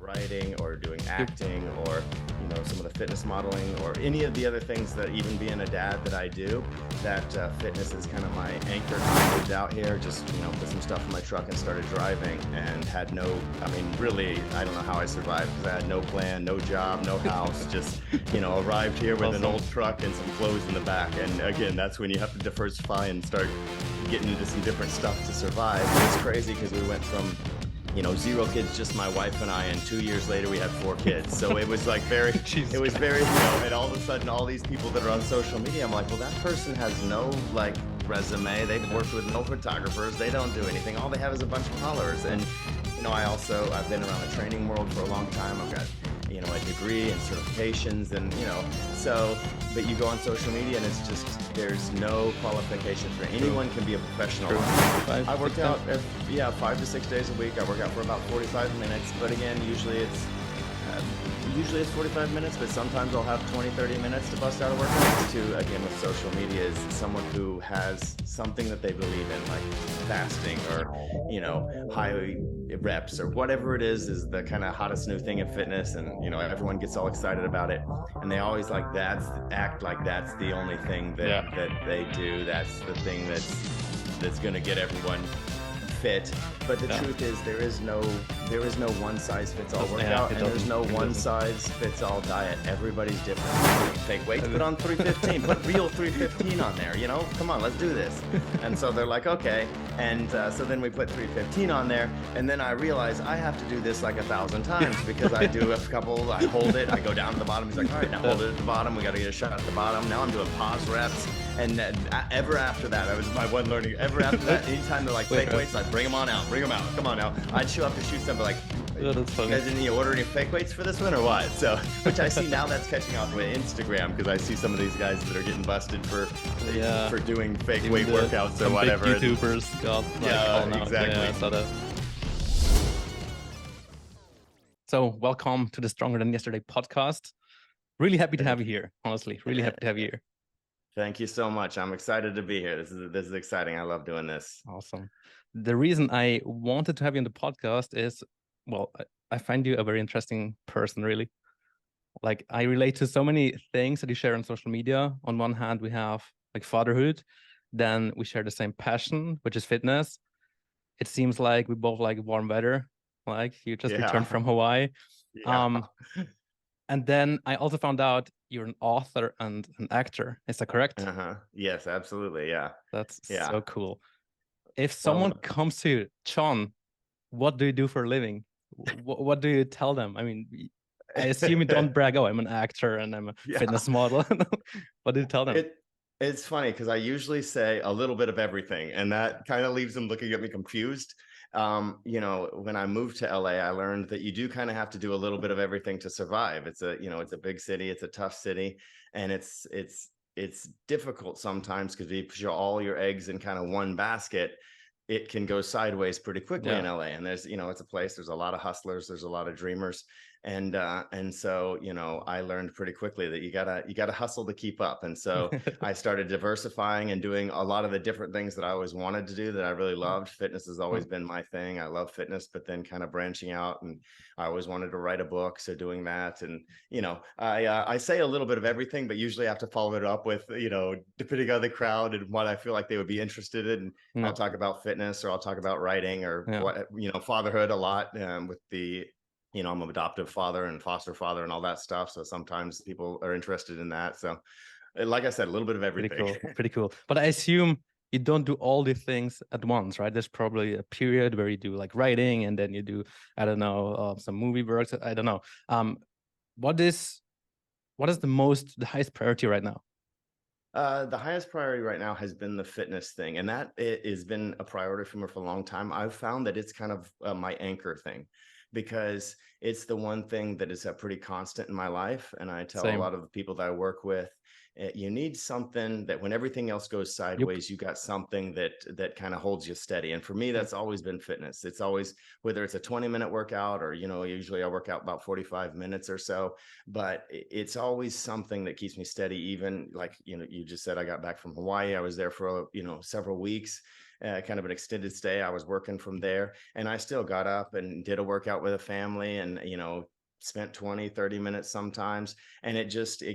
writing or doing acting or, some of the fitness modeling or any of the other things that even being a dad that I do, that fitness is kind of my anchor. I moved out here, just, put some stuff in my truck and started driving and had really, I don't know how I survived because I had no plan, no job, no house, just, arrived here with an old truck and some clothes in the back. And again, that's when you have to diversify and start getting into some different stuff to survive. It's crazy because we went from 0 kids, just my wife and I, and 2 years later we had 4 kids. So it was like and all of a sudden all these people that are on social media, I'm like, well, that person has no resume. They've worked with no photographers. They don't do anything. All they have is a bunch of followers. And I've been around the training world for a long time. I've got a degree and certifications, and but you go on social media and it's just, there's no qualifications for anyone can be a professional. I work out 5 to 6 days a week. I work out for about 45 minutes, but again, usually it's 45 minutes, but sometimes I'll have 20, 30 minutes to bust out a workout. Again, with social media, is someone who has something that they believe in, like fasting or, high reps or whatever it is the kind of hottest new thing in fitness. And, everyone gets all excited about it. And they always act like that's the only thing that they do. That's the thing that's going to get everyone fit. But the truth is, there is no one size fits all workout, and there's no one size fits all diet. Everybody's different. Fake weights, put on 315, put real 315 on there, come on, let's do this. And so they're like, okay. And so then we put 315 on there, and then I realize I have to do this like 1,000 times because I do a couple, I hold it, I go down to the bottom. He's like, all right, now hold it at the bottom. We got to get a shot at the bottom. Now I'm doing pause reps. And ever after that, that was my one learning. Ever after that, anytime they're like fake weights, I'd bring them on out, bring them out. Come on now. I'd show up to shoot something like, you guys didn't order any fake weights for this one or what? So, which I see now that's catching off with Instagram, because I see some of these guys that are getting busted for doing fake weight workouts or whatever. Big YouTubers got exactly. Yeah, I saw that. So welcome to the Stronger Than Yesterday podcast. Really happy to have you here. Honestly, really happy to have you here. Thank you so much. I'm excited to be here. This is exciting. I love doing this. Awesome. The reason I wanted to have you on the podcast is, well, I find you a very interesting person, really. Like, I relate to so many things that you share on social media. On one hand, we have like fatherhood. Then we share the same passion, which is fitness. It seems like we both like warm weather. Like, you just returned from Hawaii. Yeah. And then I also found out you're an author and an actor. Is that correct? Yes, absolutely. Yeah. That's so cool. If someone comes to you, John, what do you do for a living? What do you tell them? I mean, I assume you don't brag, oh, I'm an actor and I'm a fitness model. What do you tell them? It's funny because I usually say a little bit of everything, and that kind of leaves them looking at me confused. When I moved to LA, I learned that you do kind of have to do a little bit of everything to survive. It's a big city, it's a tough city, and it's difficult sometimes because if you put all your eggs in kind of one basket, it can go sideways pretty quickly in LA. And there's, it's a place, there's a lot of hustlers, there's a lot of dreamers. And so, I learned pretty quickly that you gotta hustle to keep up. And so I started diversifying and doing a lot of the different things that I always wanted to do that I really loved. Fitness has always been my thing. I love fitness, but then kind of branching out, and I always wanted to write a book. So doing that, and, I say a little bit of everything, but usually I have to follow it up with, depending on the crowd and what I feel like they would be interested in. I'll talk about fitness, or I'll talk about writing, or what, fatherhood a lot, with the, I'm an adoptive father and foster father and all that stuff. So sometimes people are interested in that. So like I said, a little bit of everything. Pretty cool. But I assume you don't do all the things at once, right? There's probably a period where you do like writing, and then you do, I don't know, some movie works. I don't know. What is the highest priority right now? The highest priority right now has been the fitness thing, and that it has been a priority for me for a long time. I've found that it's kind of my anchor thing, because it's the one thing that is pretty constant in my life. And I tell a lot of the people that I work with, you need something that when everything else goes sideways, you got something that kind of holds you steady. And for me, that's always been fitness. It's always, whether it's a 20-minute workout or, usually I work out about 45 minutes or so, but it's always something that keeps me steady. Even like, you just said, I got back from Hawaii. I was there for, several weeks. kind of an extended stay. I was working from there, and I still got up and did a workout with a family, and spent 20-30 minutes sometimes, and it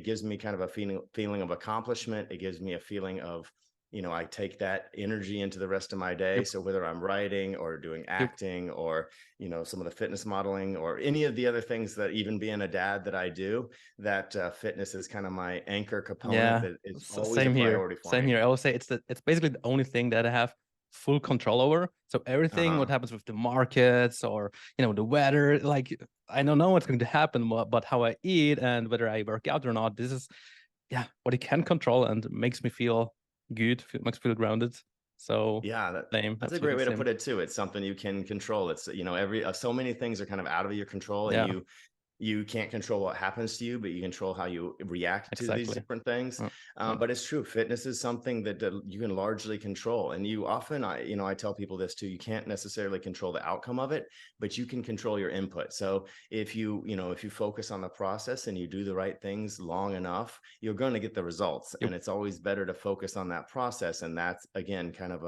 gives me kind of a feeling of accomplishment. It gives me a feeling of, I take that energy into the rest of my day. Yep. So whether I'm writing or doing Yep. acting or, some of the fitness modeling or any of the other things, that even being a dad that I do, that fitness is kind of my anchor component Yeah. that is always a Same here. priority for Same me. here. I would say it's basically the only thing that I have full control over. So everything what Uh-huh. happens with the markets or the weather, like I don't know what's going to happen, but how I eat and whether I work out or not, this is what I can control and makes me feel good, makes me feel grounded. So Yeah, same, that's a great absolutely way to same. put it too. It's something you can control. It's, every so many things are kind of out of your control, and Yeah, you can't control what happens to you, but you control how you react to these exactly. different things. Uh, yeah. But it's true, fitness is something that you can largely control, and you often, I tell people this too. You can't necessarily control the outcome of it, but you can control your input. So if you focus on the process and you do the right things long enough, you're going to get the results. Yep, And it's always better to focus on that process. And that's, again, kind of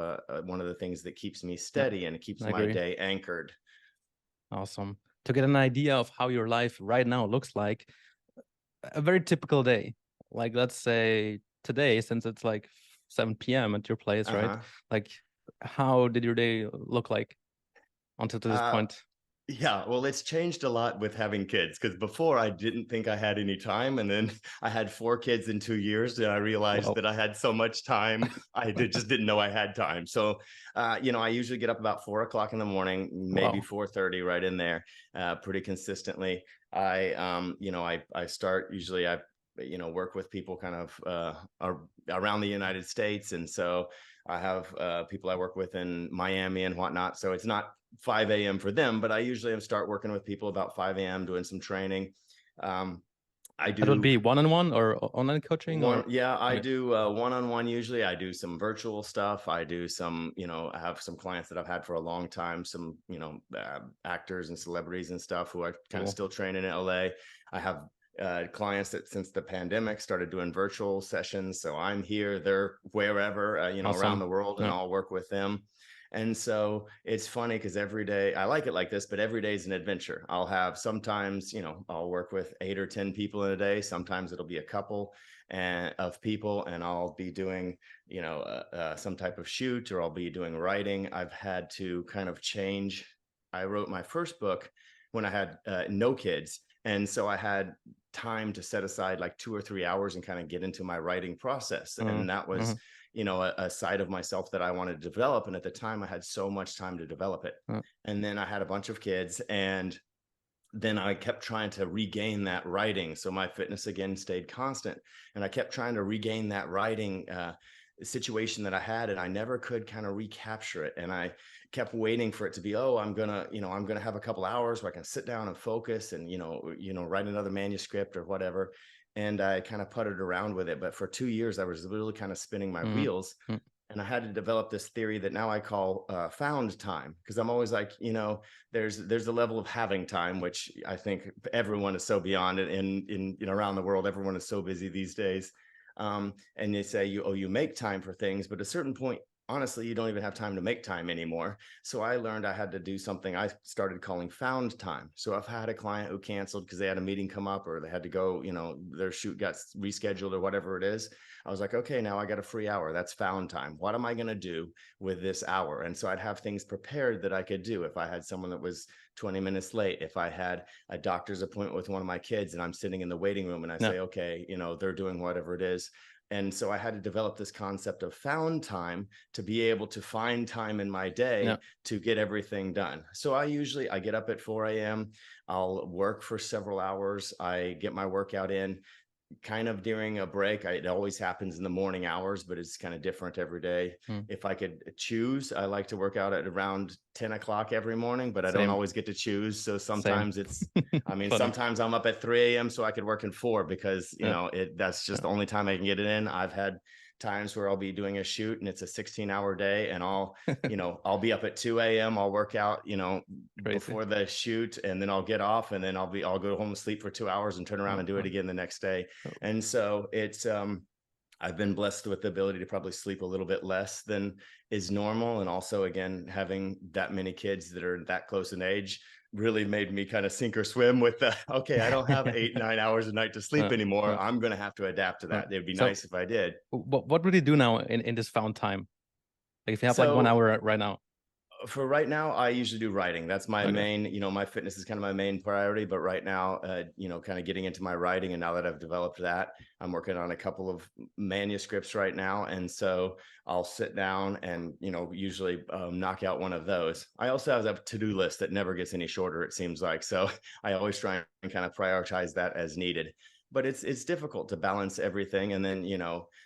one of the things that keeps me yeah, steady and it keeps I my agree. day anchored. Awesome. To get an idea of how your life right now looks like, a very typical day. Like let's say today, since it's like 7 p.m. at your place, right? Uh-huh. Like how did your day look like until to this Uh, point? Yeah, well, it's changed a lot with having kids, because before I didn't think I had any time. And then I had 4 kids in 2 years, and I realized Well, that I had so much time. Just didn't know I had time. So, I usually get up about 4 o'clock in the morning, maybe wow. 4:30, right in there, pretty consistently. I start usually, work with people kind of around the United States. And so I have people I work with in Miami and whatnot. So it's not 5 a.m. for them, but I usually am start working with people about 5 a.m. doing some training. Um, I That would do be one-on-one or online coaching one, or yeah, I okay, do one-on-one usually. I do some virtual stuff. I do some, I have some clients that I've had for a long time, some, actors and celebrities and stuff who I kind of cool. still train in LA. I have clients that since the pandemic started doing virtual sessions. So I'm here, they're wherever, around Awesome. the world, and Yeah. I'll work with them. And so it's funny because every day I like it like this, but every day is an adventure. I'll have sometimes, I'll work with 8 or 10 people in a day. Sometimes it'll be a couple of people, and I'll be doing, some type of shoot, or I'll be doing writing. I've had to kind of change. I wrote my first book when I had no kids. And so I had time to set aside like 2 or 3 hours and kind of get into my writing process. And that was, Mhm. a side of myself that I wanted to develop. And at the time, I had so much time to develop it. Uh, And then I had a bunch of kids, and then I kept trying to regain that writing. So my fitness again stayed constant. And I kept trying to regain that writing situation that I had, and I never could kind of recapture it. And I kept waiting for it to be, oh, I'm gonna have a couple hours where I can sit down and focus and, write another manuscript or whatever. And I kind of puttered around with it. But for 2 years, I was really kind of spinning my mm, wheels. mm. And I had to develop this theory that now I call found time, because I'm always like, there's a level of having time, which I think everyone is so beyond it. In around the world, everyone is so busy these days. And they say you make time for things, but at a certain point, honestly, you don't even have time to make time anymore. So I learned I had to do something I started calling found time. So if I had a client who canceled because they had a meeting come up, or they had to go, their shoot got rescheduled or whatever it is, I was like, okay, now I got a free hour. That's found time. What am I going to do with this hour? And so I'd have things prepared that I could do. If I had someone that was 20 minutes late, if I had a doctor's appointment with one of my kids and I'm sitting in the waiting room and I Yeah. say, okay, they're doing whatever it is. And so I had to develop this concept of found time to be able to find time in my Yeah. day to get everything done. So I get up at 4 a.m. I'll work for several hours. I get my workout in kind of during a break. It always happens in the morning hours, but it's kind of different every day. Mm. If I could choose, I like to work out at around 10 o'clock every morning, but I don't Same. always get to choose. So Same. sometimes Funny. sometimes I'm up at 3 a.m. so I could work in 4, because, Yeah. that's just Yeah. the only time I can get it in. I've had times where I'll be doing a shoot and it's a 16-hour day, and I'll be up at 2 a.m. I'll work out, Crazy. before the shoot, and then I'll get off, and then I'll go home and sleep for 2 hours and turn around Oh, and do it oh, again the next day. oh. And so it's I've been blessed with the ability to probably sleep a little bit less than is normal. And also, again, having that many kids that are that close in age really made me kind of sink or swim with the, okay, I don't have 8, 9 hours a night to sleep Uh, anymore. uh, I'm going to have to adapt to uh. that. It'd be So nice if I did. what would you do now in this found time? Like if you have like one So hour right now. for right now, I usually do writing. That's my Okay. main, my fitness is kind of my main priority. But right now, kind of getting into my writing. And now that I've developed that, I'm working on a couple of manuscripts right now. And so I'll sit down and, usually knock out one of those. I also have a to-do list that never gets any shorter, it seems like. So I always try and kind of prioritize that as needed. But it's difficult to balance everything. And then,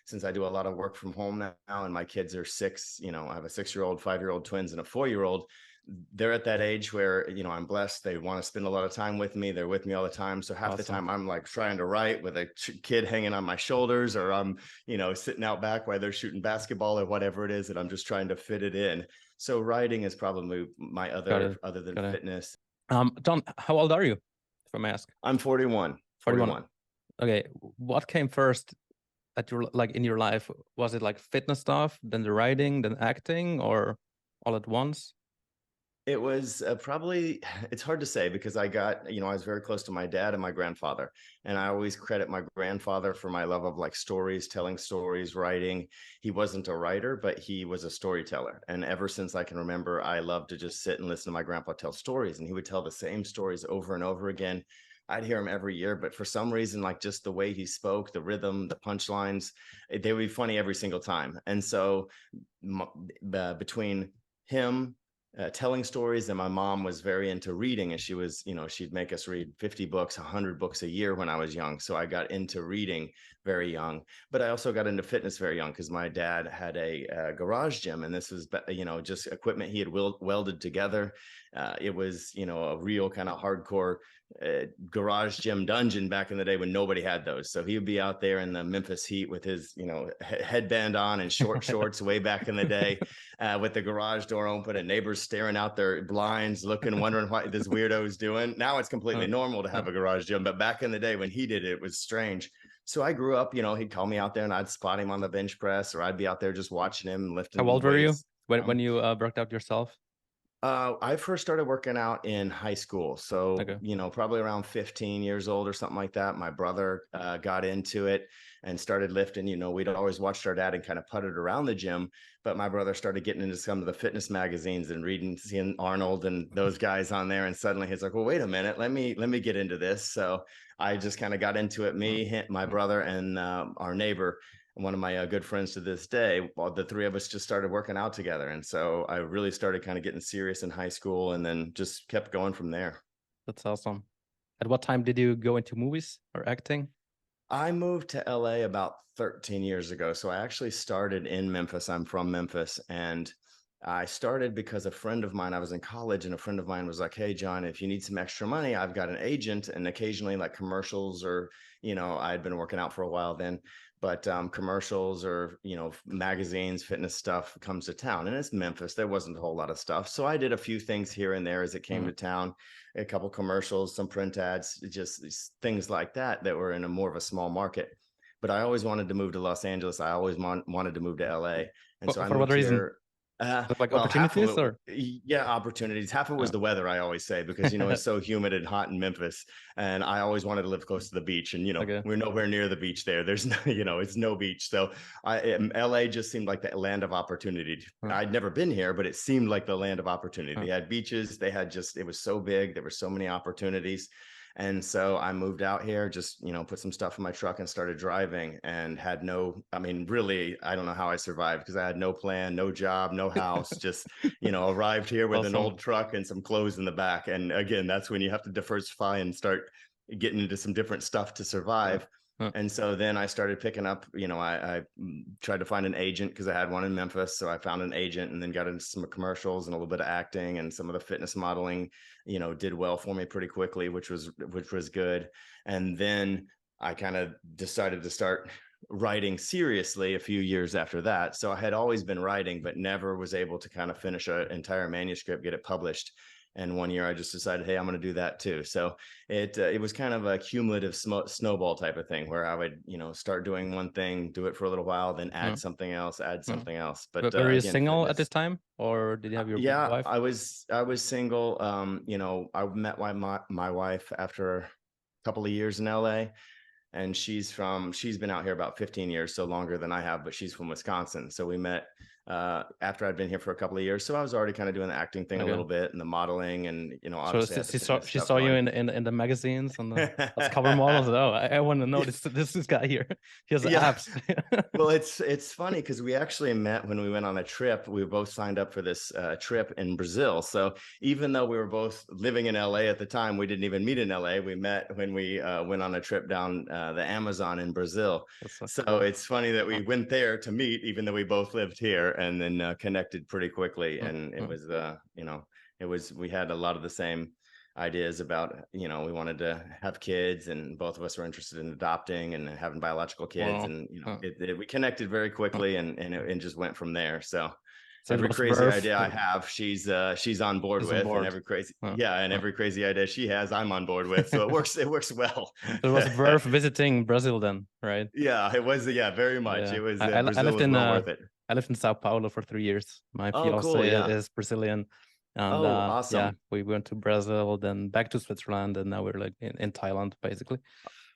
since I do a lot of work from home now and my kids are 6, I have a 6-year-old, 5-year-old twins and a 4-year-old. They're at that age where, I'm blessed. They want to spend a lot of time with me. They're with me all the time. So half the Awesome. time I'm like trying to write with a kid hanging on my shoulders, or I'm, sitting out back while they're shooting basketball or whatever it is. And I'm just trying to fit it in. So writing is probably my Got it. other than Got it. fitness. John, how old are you, if I may ask? I'm 41, 41. 41. Okay. What came first at your like in your life? Was it like fitness stuff, then the writing, then acting, or all at once? It was probably, it's hard to say because I was very close to my dad and my grandfather. And I always credit my grandfather for my love of like stories, telling stories, writing. He wasn't a writer, but he was a storyteller. And ever since I can remember, I loved to just sit and listen to my grandpa tell stories. And he would tell the same stories over and over again. I'd hear him every year, but for some reason, like just the way he spoke, the rhythm, the punchlines, they would be funny every single time. And so between him telling stories, and my mom was very into reading, and she'd make us read 50 books, 100 books a year when I was young. So I got into reading very young, but I also got into fitness very young because my dad had a garage gym, and this was just equipment he had welded together. It was a real kind of hardcore garage gym dungeon back in the day when nobody had those. So he would be out there in the Memphis heat with his headband on and short shorts way back in the day, with the garage door open and neighbors staring out their blinds, looking, wondering what this weirdo is doing. Now it's completely Uh, normal to uh, have a garage gym, but back in the day when he did it, it was strange. So I grew up, he'd call me out there and I'd spot him on the bench press, or I'd be out there just watching him how lifting old were you weights. when you worked out yourself? I first started working out in high school. So, Okay. probably around 15 years old or something like that. My brother got into it and started lifting. We'd always watched our dad and kind of putted around the gym. But my brother started getting into some of the fitness magazines and seeing Arnold and those guys on there. And suddenly he's like, well, wait a minute, let me get into this. So I just kind of got into it. Uh, Me, my uh, brother, and our neighbor, one of my good friends to this day. Well, the three of us just started working out together. And so I really started kind of getting serious in high school and then just kept going from there. that's awesome. At what time did you go into movies or acting? I moved to LA about 13 years ago. So I actually started in Memphis. I'm from Memphis. And I started because a friend of mine, I was in college, and a friend of mine was like, hey, John, if you need some extra money, I've got an agent. And occasionally, like commercials, or, I'd been working out for a while then, but commercials or, magazines, fitness stuff comes to town. And it's Memphis. There wasn't a whole lot of stuff. So I did a few things here and there as it came Mm. to town, a couple commercials, some print ads, just things like that were in a more of a small market. But I always wanted to move to Los Angeles. I always wanted to move to LA. And so I For what moved reason? here. Uh, Like well, half of opportunities it, or? yeah, opportunities. Half of it was Uh, the weather, I always say, because, it's so humid and hot in Memphis. And I always wanted to live close to the beach. And, okay. we're nowhere near the beach there. There's no, it's no beach. So LA just seemed like the land of opportunity. Uh, I'd never been here, but it seemed like the land of opportunity. uh, They had beaches. It was so big. There were so many opportunities. And so I moved out here, just, put some stuff in my truck and started driving, and I mean, really, I don't know how I survived because I had no plan, no job, no house, just, arrived here with an awesome. old truck and some clothes in the back. And again, that's when you have to diversify and start getting into some different stuff to Uh, survive. uh, And so then I started picking up, I tried to find an agent because I had one in Memphis. So I found an agent and then got into some commercials and a little bit of acting, and some of the fitness modeling, did well for me pretty quickly, which was good. And then I kind of decided to start writing seriously a few years after that. So I had always been writing, but never was able to kind of finish an entire manuscript, get it published. And one year I just decided, hey, I'm going to do that too. So it was kind of a cumulative snowball type of thing where I would, start doing one thing, do it for a little while, then add Mm, something else, add mm. something else. But But were you again, single at this fitness. time, or did you have your Yeah, wife? I was single. I met my wife after a couple of years in LA, and she's been out here about 15 years, so longer than I have, but she's from Wisconsin. So we met after I'd been here for a couple of years. So I was already kind of doing the acting thing a Okay. little bit and the modeling, and So obviously I had the saw fitness she stuff saw you going. in the magazines and the as cover models. Oh, I want to know Yeah. this guy here. He has Yeah. abs. Well, it's funny because we actually met when we went on a trip. We both signed up for this trip in Brazil. So even though we were both living in LA at the time, we didn't even meet in LA. We met when we went on a trip down the Amazon in Brazil. That's so So cool. it's funny that we went there to meet, even though we both lived here, and then connected pretty quickly. Mm, And it mm. was, we had a lot of the same ideas about, we wanted to have kids, and both of us were interested in adopting and having biological kids, Wow. and we connected very Uh. quickly, and it just went from there. So So it every was crazy birth. idea I have, she's on board Is on with, and board. Uh, uh. every crazy idea she has, I'm on board with. So it works well. So it was worth visiting Brazil then, right? Yeah, it was. Yeah, very much. Yeah. It was, I Brazil lived was in well worth it. I lived in Sao Paulo for 3 years. My Oh, cool. fiance Yeah. is Brazilian, and Oh, yeah, awesome. we went to Brazil, then back to Switzerland, and now we're like in Thailand, basically.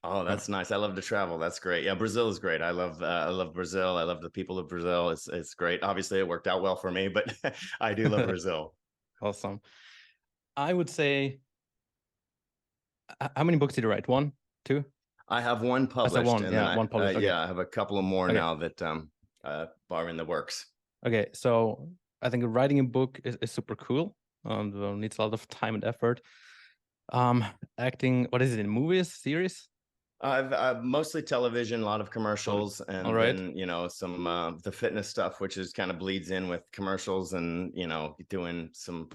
Oh, Uh, that's nice. I love to travel. That's great. Yeah, Brazil is great. I love Brazil. I love the people of Brazil. It's great. Obviously, it worked out well for me, but I do love Brazil. Awesome. I would say, how many books did you write? One, two? I have one I said published, one. and then Yeah, one published. Okay. yeah, I have a couple of more Okay. now that are in the works. Okay. So I think writing a book is super cool and needs a lot of time and effort. Um, Acting, what is it in movies, series? I've mostly television, a lot of Okay. commercials, All and right. then some the fitness stuff, which is kind of bleeds in with commercials, and doing some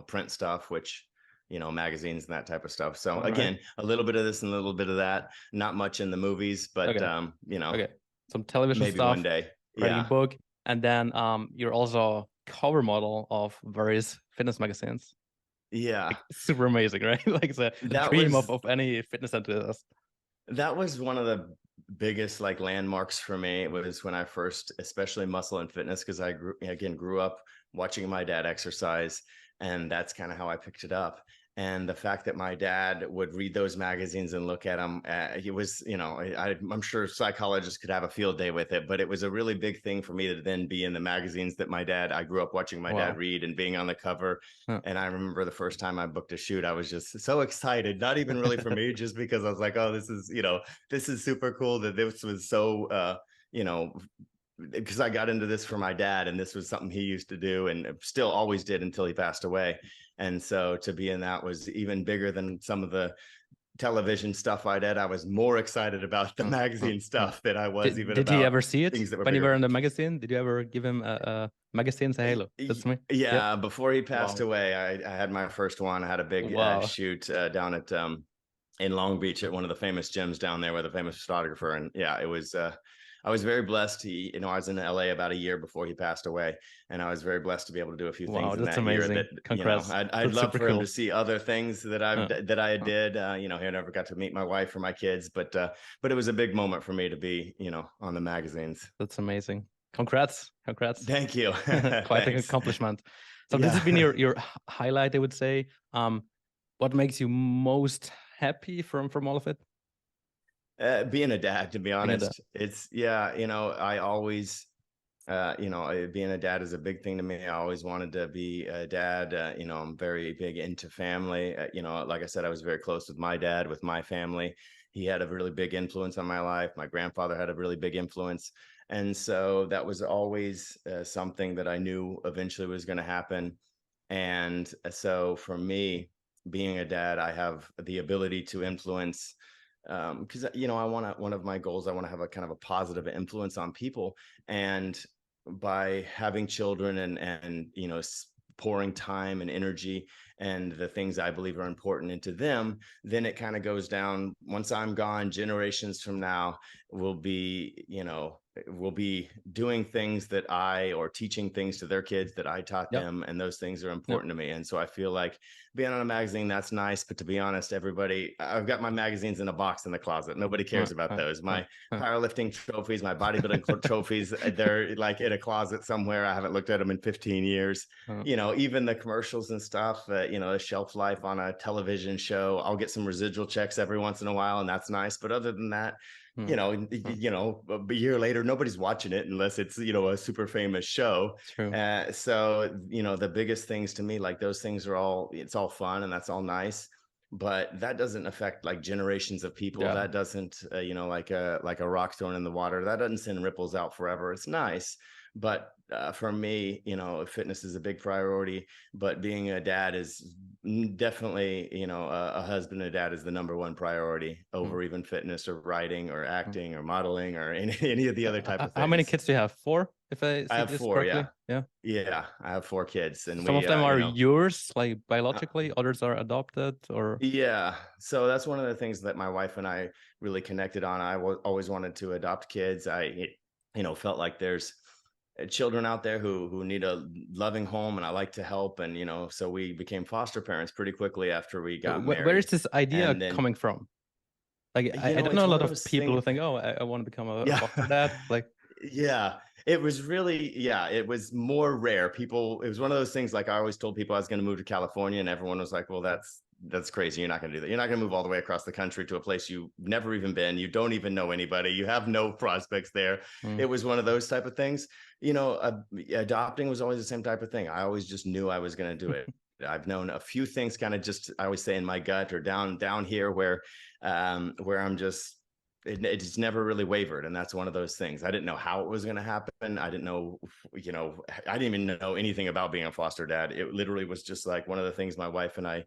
print stuff, which magazines and that type of stuff. So All right. again, a little bit of this and a little bit of that. Not much in the movies, but Okay. Okay. Some television maybe one stuff, day. writing a Yeah, book, and then you're also cover model of various fitness magazines. yeah. Like super amazing, right? Like it's a That dream was of any fitness enthusiast. that was one of the biggest like landmarks for me. It was when I first, especially muscle and fitness, because I grew up watching my dad exercise, and that's kind of how I picked it up. And the fact that my dad would read those magazines and look at them, it was, I'm sure psychologists could have a field day with it, but it was a really big thing for me to then be in the magazines that I grew up watching my dad Wow. read and being on the cover. Huh. And I remember the first time I booked a shoot, I was just so excited, not even really for me, just because I was like, oh, this is super cool that this was so, you know, because I got into this for my dad, and this was something he used to do and still always did until he passed away. And so to be in that was even bigger than some of the television stuff I did. I was more excited about the Huh. Huh. magazine Huh. stuff than I was even Did he about ever see it things that were when you were bigger. in the magazine? Did you ever give him a magazine and say, "Hey, look, that's me"? Yep. Yeah, before he passed Wow. away, I had my first one. I had a big Wow. shoot down at in Long Beach at one of the famous gyms down there with a famous photographer. And yeah, it was, I was very blessed. I was in LA about a year before he passed away, and I was very blessed to be able to do a few Wow, things in that's that year that, amazing. Congrats. I'd That's love super for him to cool. see other things that Uh, I uh, did. He never got to meet my wife or my kids, but it was a big moment for me to be, on the magazines. that's amazing. Congrats. Congrats. Thank you. Quite an Thanks. accomplishment. So this has been Yeah. your highlight, I would say. What makes you most happy from all of it? Being a dad, to be Being a dad. honest, it's yeah. I always, being a dad is a big thing to me. I always wanted to be a dad. I'm very big into family. Like I said, I was very close with my dad, with my family. He had a really big influence on my life. My grandfather had a really big influence. And so that was always something that I knew eventually was going to happen. And so for me, being a dad, I have the ability to influence, because I want to, one of my goals, I want to have a kind of a positive influence on people. And by having children and pouring time and energy and the things I believe are important into them, then it kind of goes down. Once I'm gone, generations from now will be, will be doing things that or teaching things to their kids that I taught Yep. them. And those things are Yep. important to me. And so I feel like being on a magazine, that's nice. But to be honest, I've got my magazines in a box in the closet. Nobody cares about those. My powerlifting trophies, my bodybuilding trophies, they're like in a closet somewhere. I haven't looked at them in 15 years. Even the commercials and stuff, the shelf life on a television show, I'll get some residual checks every once in a while, and that's nice. But other than that, a year later, nobody's watching it unless it's, a super famous show. True. So, the biggest things to me, like those things it's all fun and that's all nice, but that doesn't affect like generations of people. Yeah. That doesn't, like a rock thrown in the water, that doesn't send ripples out forever. It's nice. But for me, fitness is a big priority, but being a dad is definitely, a husband and a dad is the number one priority over even fitness or writing or acting or modeling or any of the other type of things. How many kids do you have? 4, if I I see have this 4. correctly? Yeah. Yeah, I have 4 kids, and Some of them are yours, like biologically, others are adopted, or yeah. So that's one of the things that my wife and I really connected on. I always wanted to adopt kids. I felt like there's children out there who need a loving home, and I like to help. And so we became foster parents pretty quickly after we got where is married. this idea And then coming from? Like, I don't it's know a one lot of of those people who things. think, oh, I want to become a Yeah. foster dad. Like, Yeah, it was really, it was more rare. It was one of those things, like I always told people I was going to move to California, and everyone was like, well, that's crazy. You're not going to do that. You're not going to move all the way across the country to a place you've never even been. You don't even know anybody. You have no prospects there. It was one of those type of things. Adopting was always the same type of thing. I always just knew I was going to do it. I've known a few things kind of just, I always say, in my gut or down here where I'm just, it just never really wavered. And that's one of those things. I didn't know how it was going to happen. I didn't know, I didn't even know anything about being a foster dad. It literally was just like one of the things my wife and I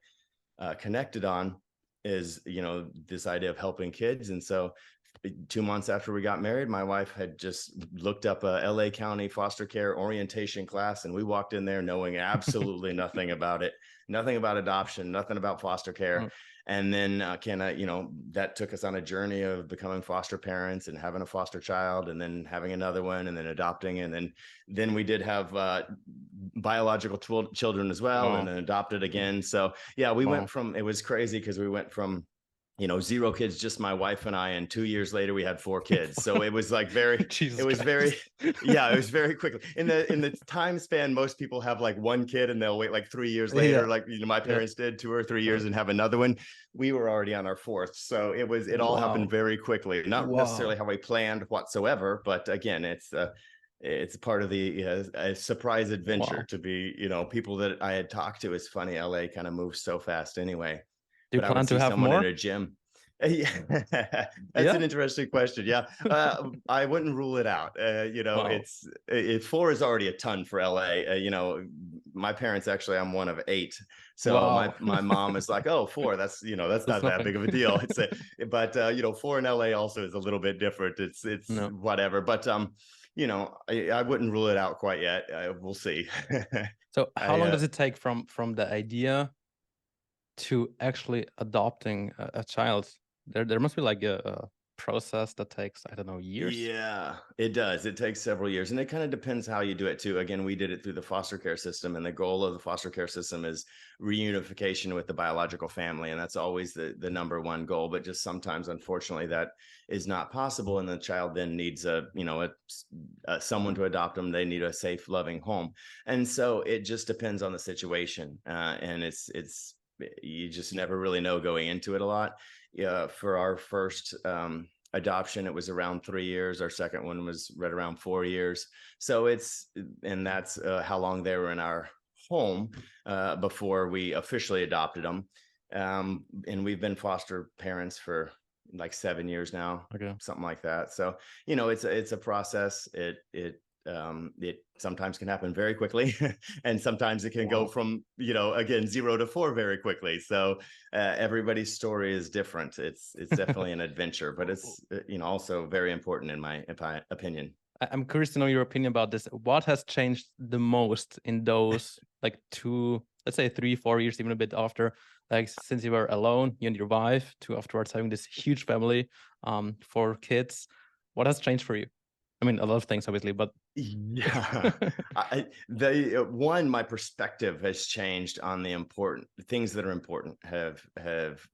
connected on is, this idea of helping kids. And so 2 months after we got married, my wife had just looked up a LA County foster care orientation class, and we walked in there knowing absolutely nothing about it, nothing about adoption, nothing about foster care. And then that took us on a journey of becoming foster parents and having a foster child, and then having another one, and then adopting. And then we did have biological children as well, and then adopted again. So yeah, we went from, it was crazy because we went from 0 kids, just my wife and I, and 2 years later we had 4 kids. So it was like it was very quickly in the time span. Most people have like 1 kid and they'll wait like 3 years later, like my parents did 2 or 3 years and have another one. We were already on our 4th. So it all happened very quickly, not necessarily how we planned whatsoever, but again, it's part of the a surprise adventure to be, people that I had talked to. It's funny, LA kind of moves so fast anyway. do you But I would plan to see have someone in more? a gym. Yeah, that's an interesting question. Yeah, I wouldn't rule it out. It's 4 is already a ton for LA. My parents, actually, I'm one of 8. So my mom is like, oh, 4, that's that's not that big of a deal. But 4 in LA also is a little bit different. It's whatever. But I wouldn't rule it out quite yet. We'll see. So how long does it take from the idea to actually adopting a child? There must be like a process that takes, I don't know, years. Yeah, it does. It takes several years, and it kind of depends how you do it too. Again, we did it through the foster care system, and the goal of the foster care system is reunification with the biological family, and that's always the number one goal. But just sometimes, unfortunately, that is not possible, and the child then needs someone to adopt them. They need a safe, loving home, and so it just depends on the situation, and it's you just never really know going into it a lot. Yeah, for our first adoption, it was around 3 years. Our second one was right around 4 years. So that's how long they were in our home before we officially adopted them. And we've been foster parents for like 7 years now, something like that. So it's a process. It sometimes can happen very quickly, and sometimes it can go from again 0 to 4 very quickly. So everybody's story is different. It's definitely an adventure, but it's also very important in my opinion. I'm curious to know your opinion about this. What has changed the most in those like 2, let's say 3, 4 years, even a bit after, like since you were alone, you and your wife, to afterwards having this huge family, 4 kids? What has changed for you? I mean, a lot of things, obviously, but Yeah, my perspective has changed on the important things that are important have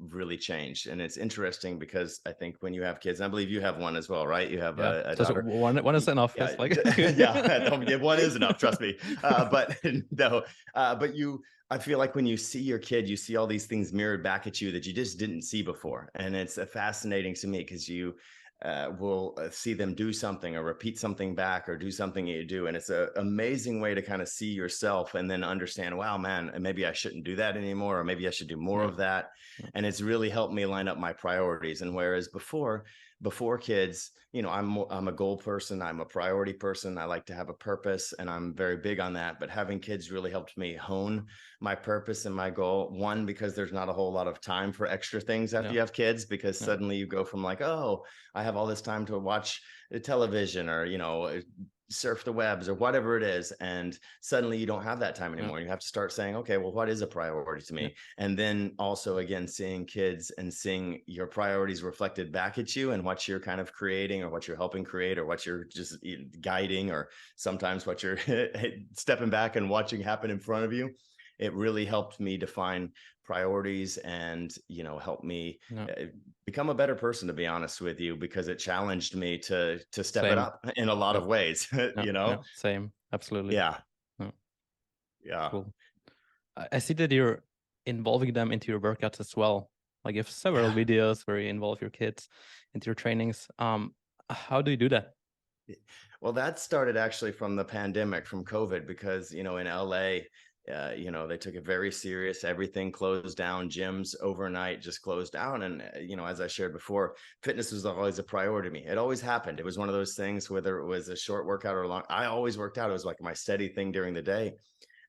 really changed, and it's interesting because I think when you have kids, and I believe you have one as well, right? You have yeah. a So daughter. one is enough. Yeah, It's like yeah, one is enough. Trust me. But no, but I feel like when you see your kid, you see all these things mirrored back at you that you just didn't see before, and it's fascinating to me because you will see them do something or repeat something back or do something you do. And it's an amazing way to kind of see yourself and then understand, wow, man, maybe I shouldn't do that anymore, or maybe I should do more yeah. of that. And it's really helped me line up my priorities. And whereas before kids, I'm a goal person, I'm a priority person, I like to have a purpose, and I'm very big on that. But having kids really helped me hone my purpose and my goal. One, because there's not a whole lot of time for extra things after Yeah. you have kids, because Yeah. suddenly you go from like, oh, I have all this time to watch television or surf the webs or whatever it is, and suddenly you don't have that time Yeah. anymore. You have to start saying, okay, well, what is a priority to Yeah. me? And then also, again, seeing kids and seeing your priorities reflected back at you and what you're kind of creating or what you're helping create or what you're just guiding, or sometimes what you're stepping back and watching happen in front of you. It really helped me define priorities and help me Yeah. become a better person, to be honest with you, because it challenged me to step it Same. up in a lot Yeah. of ways. Yeah. Yeah. Same. Absolutely. Yeah, Yeah. yeah, Cool. I see that you're involving them into your workouts as well. Like you have several yeah. videos where you involve your kids into your trainings. How do you do that? Well, that started actually from the pandemic, from COVID, because in LA, they took it very serious. Everything closed down. Gyms overnight just closed down. And as I shared before, fitness was always a priority to me. It always happened. It was one of those things, whether it was a short workout or a long. I always worked out. It was like my steady thing during the day.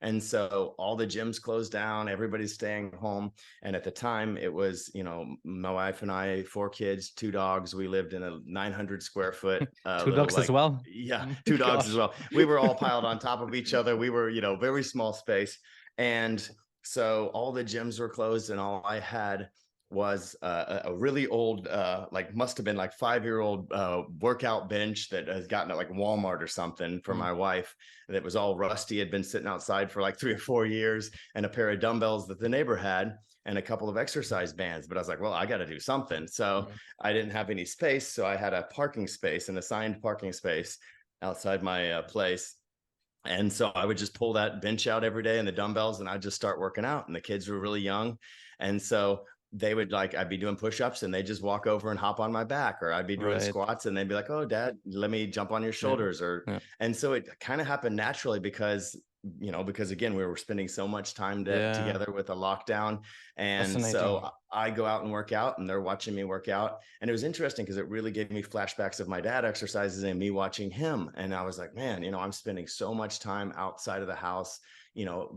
And so all the gyms closed down, everybody's staying home. And at the time, it was, my wife and I, 4 kids, 2 dogs. We lived in a 900 square foot Two little, dogs as like, well. yeah, 2 dogs as Gosh. well. We were all piled on top of each other. We were, very small space. And so all the gyms were closed, and all I had was a really old, must have been like 5-year-old workout bench that has gotten at like Walmart or something for Mm. my wife, that was all rusty, had been sitting outside for like 3 or 4 years, and a pair of dumbbells that the neighbor had, and a couple of exercise bands. But I was like, well, I got to do something. So Mm. I didn't have any space. So I had a parking space, an assigned parking space outside my place. And so I would just pull that bench out every day and the dumbbells, and I'd just start working out. And the kids were really young. And so they would I'd be doing push-ups and they just walk over and hop on my back, or I'd be doing Right. squats and they'd be like, oh, Dad, let me jump on your Yeah. shoulders. Yeah. And so it kind of happened naturally because, because again, we were spending so much time Yeah. together with a lockdown. And Fascinating. so I go out and work out and they're watching me work out. And it was interesting because it really gave me flashbacks of my dad exercises and me watching him. And I was like, man, I'm spending so much time outside of the house,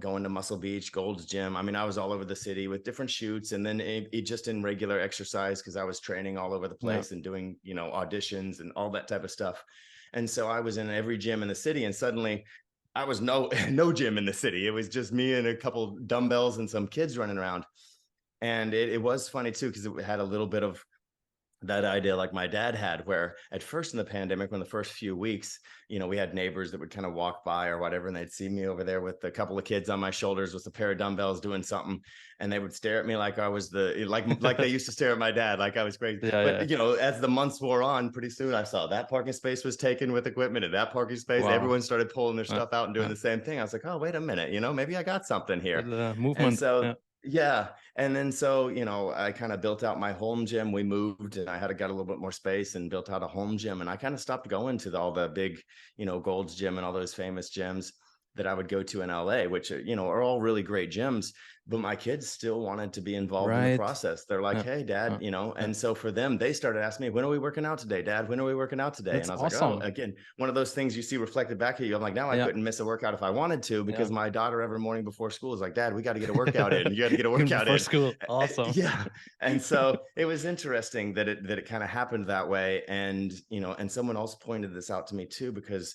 going to Muscle Beach, Gold's Gym. I mean, I was all over the city with different shoots, and then it just in regular exercise because I was training all over the Yeah. place and doing, auditions and all that type of stuff. And so I was in every gym in the city, and suddenly I was no gym in the city. It was just me and a couple dumbbells and some kids running around. And it was funny too, because it had a little bit of that idea like my dad had, where at first in the pandemic, when the first few weeks, we had neighbors that would kind of walk by or whatever, and they'd see me over there with a couple of kids on my shoulders with a pair of dumbbells doing something, and they would stare at me like I was like they used to stare at my dad like I was crazy. Yeah. Yeah. But as the months wore on, pretty soon I saw that parking space was taken with equipment, and that parking space, Wow. everyone started pulling their Yeah. stuff out and doing Yeah. the same thing. I was like, oh, wait a minute, maybe I got something here. The And movement. so Yeah. yeah. And then so, I kind of built out my home gym. We moved and I got a little bit more space and built out a home gym. And I kind of stopped going to all the big, Gold's Gym and all those famous gyms that I would go to in LA, which, are all really great gyms. But my kids still wanted to be involved in the Right. process. They're like, Yeah. hey, Dad, Yeah. Yeah. and so for them, they started asking me, when are we working out today, Dad? When are we working out today? That's And I was like, oh, awesome. again, one of those things you see reflected back at you. I'm like, now I Yeah. couldn't miss a workout if I wanted to, Yeah. because my daughter every morning before school is like, Dad, we got to get a workout in. You got to get a Even workout before in. school. Awesome. Yeah. And so it was interesting that it kind of happened that way. And, and someone else pointed this out to me too, because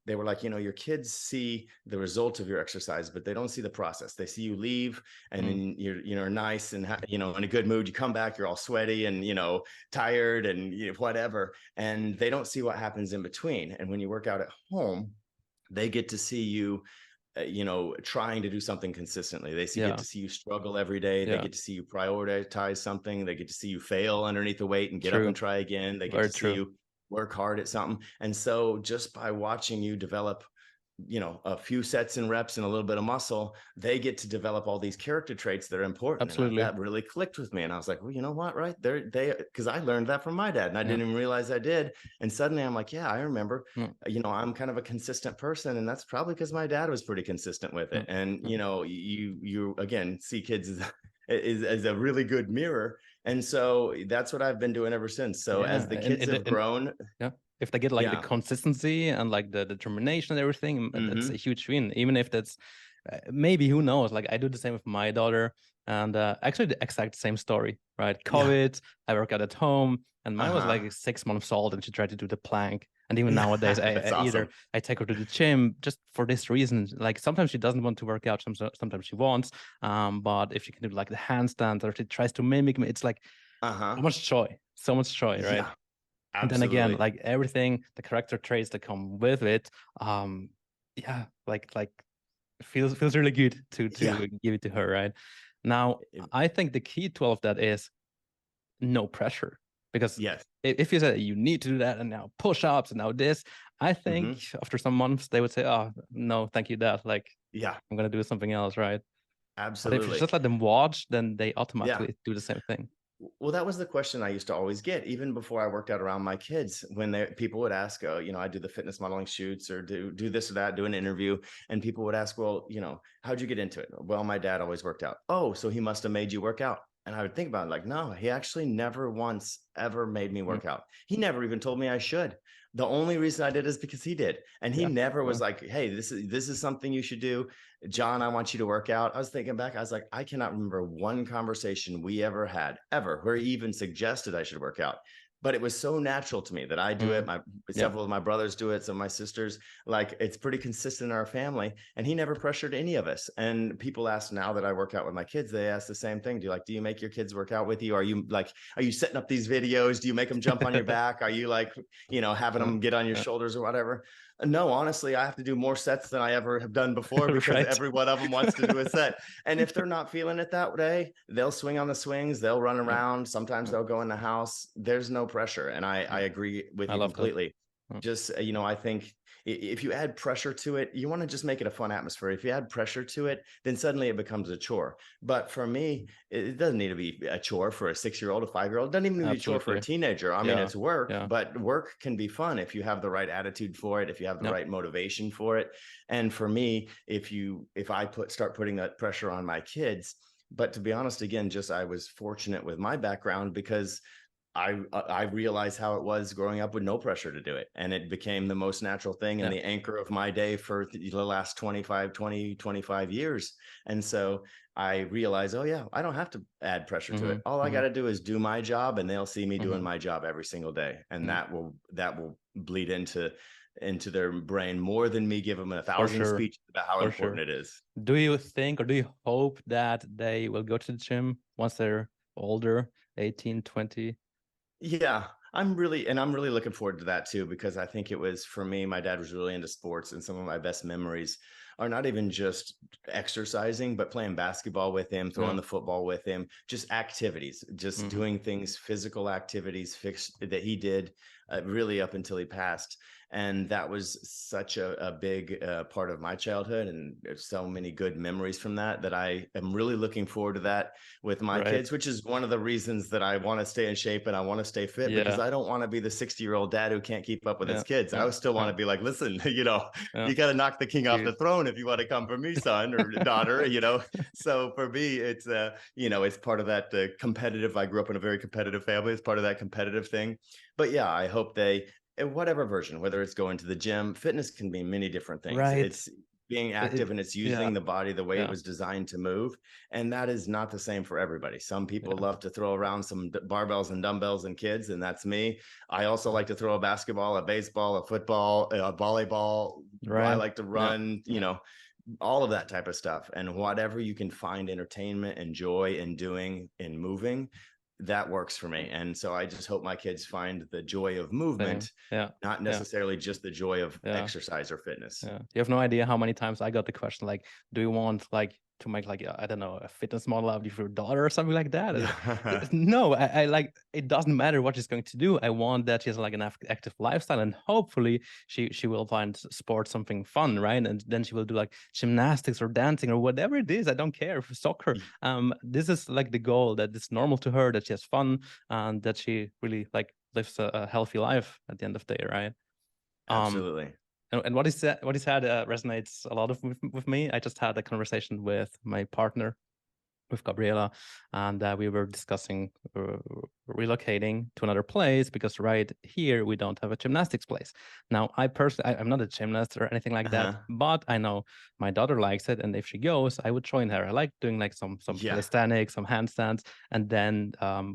they were like, your kids see the result of your exercise, but they don't see the process. They see you leave and Mm. then you're nice and, in a good mood. You come back, you're all sweaty and, tired and whatever. And they don't see what happens in between. And when you work out at home, they get to see you trying to do something consistently. Get Yeah. to see you struggle every day. They Yeah. get to see you prioritize something. They get to see you fail underneath the weight and get up and True. try again. They get Very to see true. you work hard at something. And so just by watching you develop, a few sets and reps and a little bit of muscle, they get to develop all these character traits that are important. And Absolutely. that really clicked with me. And I was like, well, you know what, right there, because I learned that from my dad and I Yeah. didn't even realize I did. And suddenly I'm like, yeah, I remember, Mm. I'm kind of a consistent person. And that's probably because my dad was pretty consistent with it. Mm. And, Mm. you again, see kids as a really good mirror. And so that's what I've been doing ever since. So Yeah. as the kids have grown, Yeah, if they get like the yeah. consistency and like the determination and everything, that's a Mm-hmm. huge win. Even if that's maybe, who knows, like I do the same with my daughter, and actually the exact same story, right? Yeah. COVID, I work out at home, and mine was Uh-huh. like 6 months old and she tried to do the plank. And even nowadays That's awesome. I take her to the gym just for this reason. Like sometimes she doesn't want to work out, sometimes she wants, but if she can do like the handstands or she tries to mimic me, it's like Uh-huh. so much joy, right? Yeah, And then again, absolutely. like everything, the character traits that come with it, yeah, like feels really good to Yeah. give it to her, right? Now It- I think the key to all of that is no pressure, because yes. if you say you need to do that and now push-ups and now this, I think Mm-hmm. after some months they would say, oh no, thank you, dad, like Yeah, I'm gonna do something else, right? But if you absolutely. just let them watch, then they Yeah. automatically do the same thing. Well, that was the question I used to always get, even before I worked out around my kids. When people would ask, oh, I do the fitness modeling shoots or do this or that, do an interview, and people would ask, well, how'd you get into it? Well, my dad always worked out. Oh, so he must have made you work out. And I would think about it like, no, he actually never once ever made me Mm. work out. He never even told me I should. The only reason I did is because he did, and he Yeah, never was well, like, hey, this is something you should do. John, I want you to work out. I was thinking back, I was like, I cannot remember one conversation we ever had, ever, where he even suggested I should work out. But it was so natural to me that I do it. mm, yeah, Several of my brothers do it. Some of my sisters, like it's pretty consistent in our family. And he never pressured any of us. And people ask now that I work out with my kids, they ask the same thing. Do you make your kids work out with you? Are you setting up these videos? Do you make them jump on your back? Are you like, having uh, them get on your uh, shoulders or whatever? No, honestly, I have to do more sets than I ever have done before because right. every one of them wants to do a set. And if they're not feeling it that day, they'll swing on the swings, they'll run Yeah, around. Sometimes yeah, they'll go in the house. There's no pressure. And I yeah. agree with I you love that. completely. Mm. Just, I think if you add pressure to it, you want to just make it a fun atmosphere. If you add pressure to it, then suddenly it becomes a chore. But for me, it doesn't need to be a chore for a 6-year-old, a 5-year-old. It doesn't even need to be a chore for a Absolutely. teenager. I mean, Yeah, it's work, yeah, but work can be fun if you have the right attitude for it, if you have the yeah, right motivation for it. And for me, if I start putting that pressure on my kids, but to be honest, again, just I was fortunate with my background because I realized how it was growing up with no pressure to do it. And it became the most natural thing and yeah. the anchor of my day for the last 25 years. And so I realized, oh yeah, I don't have to add pressure to Mm-hmm, it. All I got mm-hmm, to do is do my job and they'll see me doing mm-hmm. my job every single day. And Mm. that will bleed into their brain more than me give them a For thousand sure, speeches about how for sure. important it is. Do you think or do you hope that they will go to the gym once they're older, 18, 20? Yeah, I'm really looking forward to that too, because I think it was for me, my dad was really into sports, and some of my best memories are not even just exercising, but playing basketball with him, Yeah. throwing the football with him, just activities, just Mm-hmm. doing things, physical activities fixed that he did really up until he passed. And that was such a big part of my childhood. And there's so many good memories from that I am really looking forward to that with my Right. kids, which is one of the reasons that I want to stay in shape and I want to stay fit because Yeah. I don't want to be the 60-year-old dad who can't keep up with his Yeah. kids. Yeah. I still want Yeah. to be like, listen, Yeah. you got to knock the king off the Dude. throne if you want to come for me, son or daughter. So for me, it's part of that competitive. I grew up in a very competitive family. It's part of that competitive thing. But yeah, I hope they, in whatever version, whether it's going to the gym, fitness can be many different things. Right. It's being active It, and it's yeah. using the body the way it Yeah. was designed to move. And that is not the same for everybody. Some people Yeah. love to throw around some barbells and dumbbells and kids, and that's me. I also like to throw a basketball, a baseball, a football, a volleyball, I Right. like to Yeah. run, Yeah. all of that type of stuff. And whatever you can find entertainment and joy in doing and moving, that works for me. And so I just hope my kids find the joy of Same. movement, Yeah. not Yeah. necessarily just the joy of Yeah. exercise or fitness. Yeah. You have no idea how many times I got the question like, do you want like to make like I don't know, a fitness model out of your daughter or something like that? No, I like it doesn't matter what she's going to do. I want that she has like an active lifestyle, and hopefully she will find sport something fun, right? And then she will do like gymnastics or dancing or whatever it is. I don't care, for soccer. This is like the goal, that it's normal to her, that she has fun, and that she really like lives a healthy life at the end of the day, right? Um, Absolutely. and what he said resonates a lot with me. I just had a conversation with my partner, with Gabriela, and we were discussing relocating to another place because right here we don't have a gymnastics place. Now, I personally, I'm not a gymnast or anything like that, Uh-huh. but I know my daughter likes it, and if she goes, I would join her. I like doing like some Yeah. calisthenics, some handstands, and then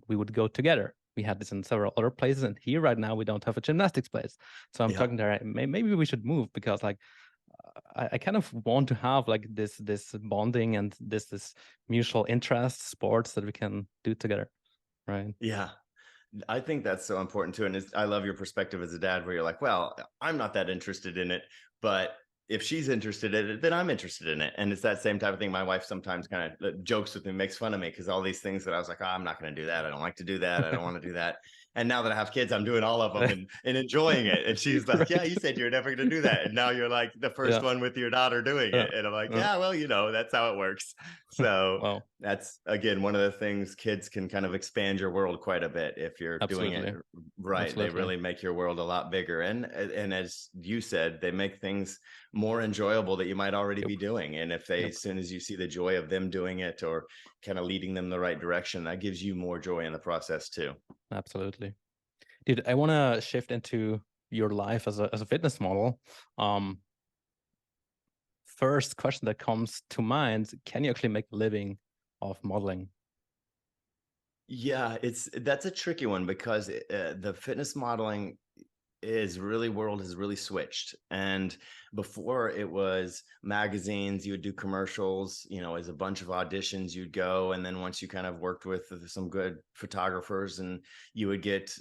we would go together. We had this in several other places, and here right now we don't have a gymnastics place. So I'm Yeah. talking to her. Maybe we should move because like I kind of want to have like this bonding and this mutual interest sports that we can do together, right? Yeah. I think that's so important too. And I love your perspective as a dad, where you're like, well, I'm not that interested in it, but if she's interested in it, then I'm interested in it. And it's that same type of thing. My wife sometimes kind of jokes with me, makes fun of me because all these things that I was like, oh, I'm not going to do that. I don't like to do that. I don't want to do that. And now that I have kids, I'm doing all of them and enjoying it. And she's like, yeah, Right. you said you're never going to do that. And now you're like the first Yeah. one with your daughter doing Yeah. it. And I'm like, Yeah. yeah, well, that's how it works. So Well, that's, again, one of the things. Kids can kind of expand your world quite a bit if you're doing it absolutely. right. They Absolutely. really make your world a lot bigger. And as you said, they make things more enjoyable that you might already Yep. be doing. And if they, Yep. as soon as you see the joy of them doing it or kind of leading them the right direction, that gives you more joy in the process too. Absolutely. Dude, I want to shift into your life as a fitness model. Um, First question that comes to mind, can you actually make a living of modeling? Yeah, that's a tricky one because the fitness modeling world has really switched. And before, it was magazines, you would do commercials, as a bunch of auditions you'd go, and then once you kind of worked with some good photographers, and you would get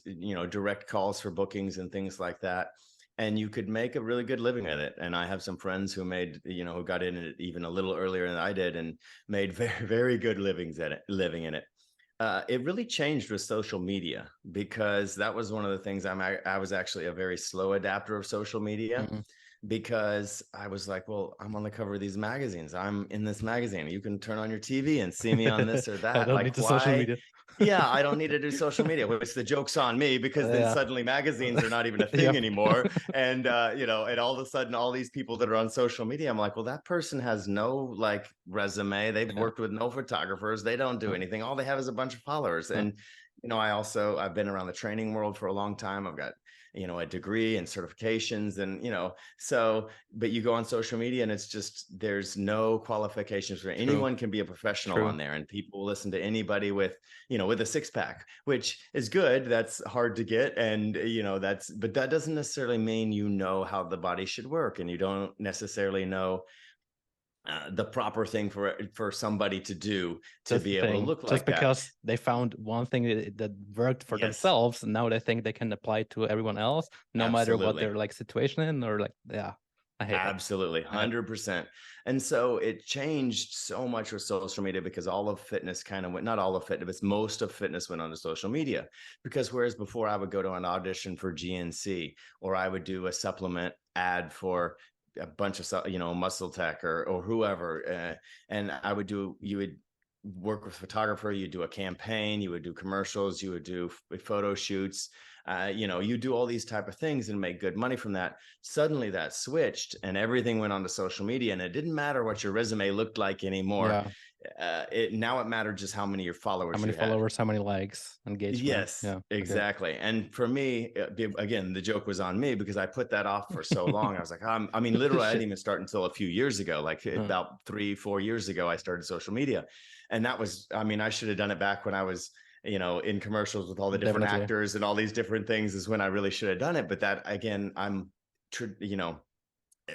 direct calls for bookings and things like that, and you could make a really good living at it. And I have some friends who made, who got in it even a little earlier than I did and made very, very good living in it. It really changed with social media, because that was one of the things. I was actually a very slow adapter of social media, Mm. because I was like, well, I'm on the cover of these magazines. I'm in this magazine. You can turn on your TV and see me on this or I that. don't need Like, the social why? media. Yeah, I don't need to do social media, which the joke's on me, because then Yeah. suddenly magazines are not even a thing Yep. anymore. And, and all of a sudden, all these people that are on social media, I'm like, well, that person has no like resume. They've Yeah. worked with no photographers. They don't do Yeah. anything. All they have is a bunch of followers. Yeah. And, I've been around the training world for a long time. I've got, a degree and certifications, and, so, but you go on social media and it's just, there's no qualifications for True. anyone. Can be a professional True. on there, and people listen to anybody with, with a six pack, which is good. That's hard to get. And, but that doesn't necessarily mean how the body should work. And you don't necessarily know the proper thing for somebody to do to That's the be able to thing. look Just like that. because they found one thing that worked for Yes, themselves, now they think they can apply it to everyone else, no matter what absolutely. their like situation in, or like, yeah, I hate that. Absolutely, Yeah. 100%. And so it changed so much with social media, because all of fitness kind of went, not all of fitness, but most of fitness went onto social media. Because whereas before I would go to an audition for GNC, or I would do a supplement ad for a bunch of, Muscle Tech or whoever, and you would work with a photographer, you do a campaign, you would do commercials, you would do photo shoots, you do all these type of things and make good money from that. Suddenly that switched and everything went onto social media, and it didn't matter what your resume looked like anymore. Yeah. Now it mattered just how many of your How followers many you had. followers, how many likes, engagement. Yes, Yeah. Okay. exactly. And for me, again, the joke was on me, because I put that off for so long. I was like, literally, I didn't Shit. even start until a few years ago, like Yeah. about 3-4 years ago, I started social media. And that was, I should have done it back when I was, in commercials with all the different Definitely. actors and all these different things, is when I really should have done it. But that, again, I'm, you know,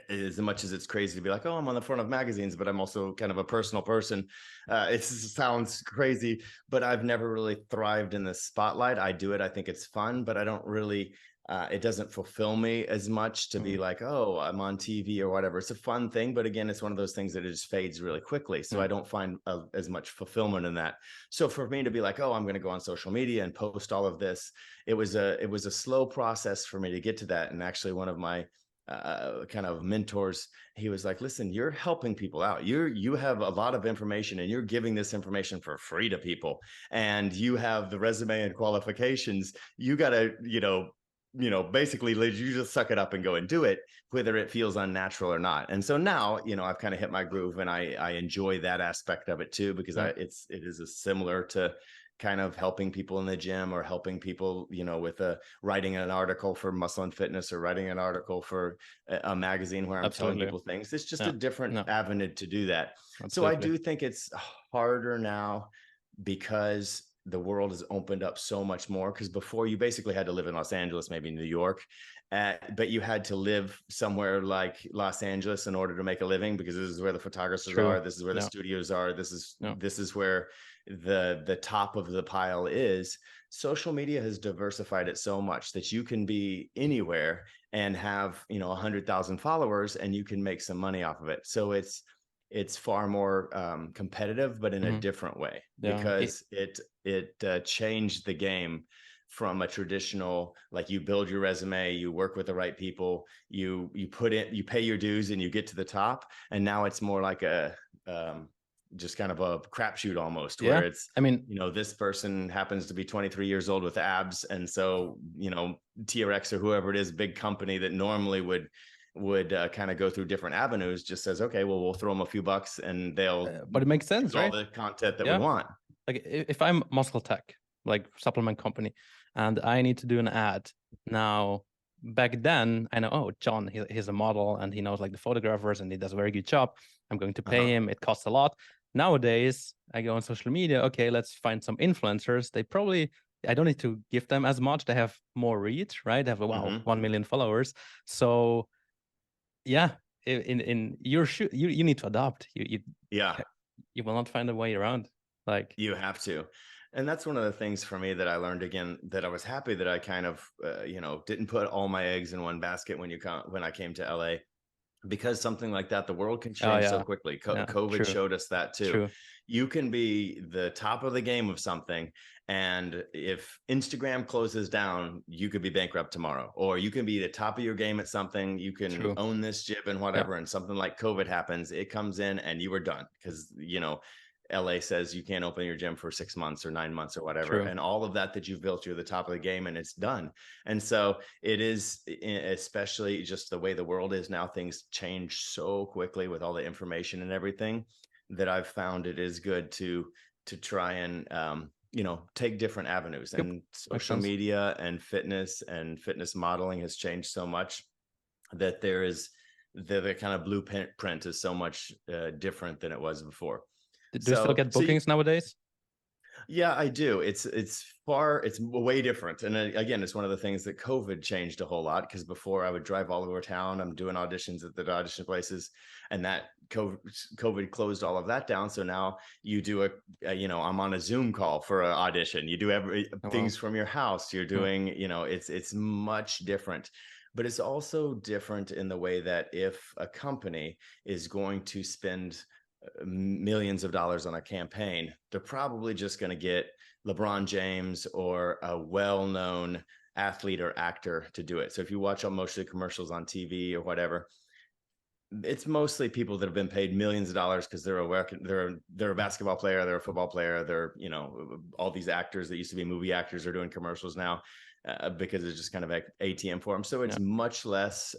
as much as it's crazy to be like, oh, I'm on the front of magazines, but I'm also kind of a personal person. It sounds crazy, but I've never really thrived in the spotlight. I do it. I think it's fun, but I don't really, it doesn't fulfill me as much to be Mm, like, oh, I'm on TV or whatever. It's a fun thing, but again, it's one of those things that it just fades really quickly. So mm, I don't find as much fulfillment in that. So for me to be like, oh, I'm going to go on social media and post all of this, it was a slow process for me to get to that. And actually, one of my kind of mentors, he was like, listen, you're helping people out, you have a lot of information and you're giving this information for free to people, and you have the resume and qualifications. You got to, basically you just suck it up and go and do it, whether it feels unnatural or not. And so now, I've kind of hit my groove, and I enjoy that aspect of it too, because yeah, it is a similar to kind of helping people in the gym, or helping people, with writing an article for Muscle and Fitness, or writing an article for a magazine where I'm telling absolutely. people things. It's just Yeah, a different no, avenue to do that. So I absolutely. do think it's harder now, because the world has opened up so much more. Because before, you basically had to live in Los Angeles, maybe New York, but you had to live somewhere like Los Angeles in order to make a living, because this is where the photographers True. are, this is where the No, studios are, this is no. this is where the top of the pile is. Social media has diversified it so much that you can be anywhere and have 100,000 followers, and you can make some money off of it. So it's far more competitive, but in a Hmm. different way, Yeah, because it changed the game from a traditional, like, you build your resume, you work with the right people, you put in, you pay your dues, and you get to the top. And now it's more like a just kind of a crapshoot almost, yeah. where it's, I mean, this person happens to be 23 years old with abs, and so TRX or whoever it is, big company that normally would kind of go through different avenues, just says, okay, well, we'll throw them a few bucks and they'll but it makes choose sense, all right? the content that we Yeah. want. Like if I'm Muscle Tech, like supplement company, and I need to do an ad now. Back then, I know, oh, John, he's a model and he knows like the photographers and he does a very good job. I'm going to pay Uh-huh. him. It costs a lot. Nowadays, I go on social media. Okay, let's find some influencers. They probably, I don't need to give them as much. They have more reach, right? They have, wow, Mm-hmm. 1 million followers. So yeah, in your shoe, you need to adopt. Yeah, You will not find a way around. Like, you have to. And that's one of the things for me that I learned, again, that I was happy that I kind of didn't put all my eggs in one basket when I came to LA, because something like that, the world can oh change so yeah, quickly. yeah, COVID true, showed us that too. true, You can be the top of the game of something, and if Instagram closes down, you could be bankrupt tomorrow. Or you can be the top of your game at something, you can true. own this gym and Yeah, whatever, and something like COVID happens, it comes in and you are done, because LA says you can't open your gym for 6 months or 9 months or whatever, true. and all of that you've built, you're the top of the game, and it's done. And so it is, especially just the way the world is now, things change so quickly with all the information and everything, that I've found it is good to try and take different avenues. Yep, And makes social sense. media and fitness modeling has changed so much, that there is the kind of blueprint is so much different than it was before. Do you still So get bookings nowadays? yeah, I do. It's way different. And again, it's one of the things that COVID changed a whole lot, because before I would drive all over town. I'm doing auditions at the audition places, and that COVID closed all of that down. So now you do I'm on a Zoom call for an audition. You do Oh, things well, from your house. You're no, doing, it's much different. But it's also different in the way that if a company is going to spend millions of dollars on a campaign, they're probably just going to get LeBron James or a well-known athlete or actor to do it. So if you watch most of the commercials on TV or whatever, it's mostly people that have been paid millions of dollars, because they're a basketball player, they're a football player, they're all these actors that used to be movie actors are doing commercials now, because it's just kind of like ATM for them. So yeah, it's much less.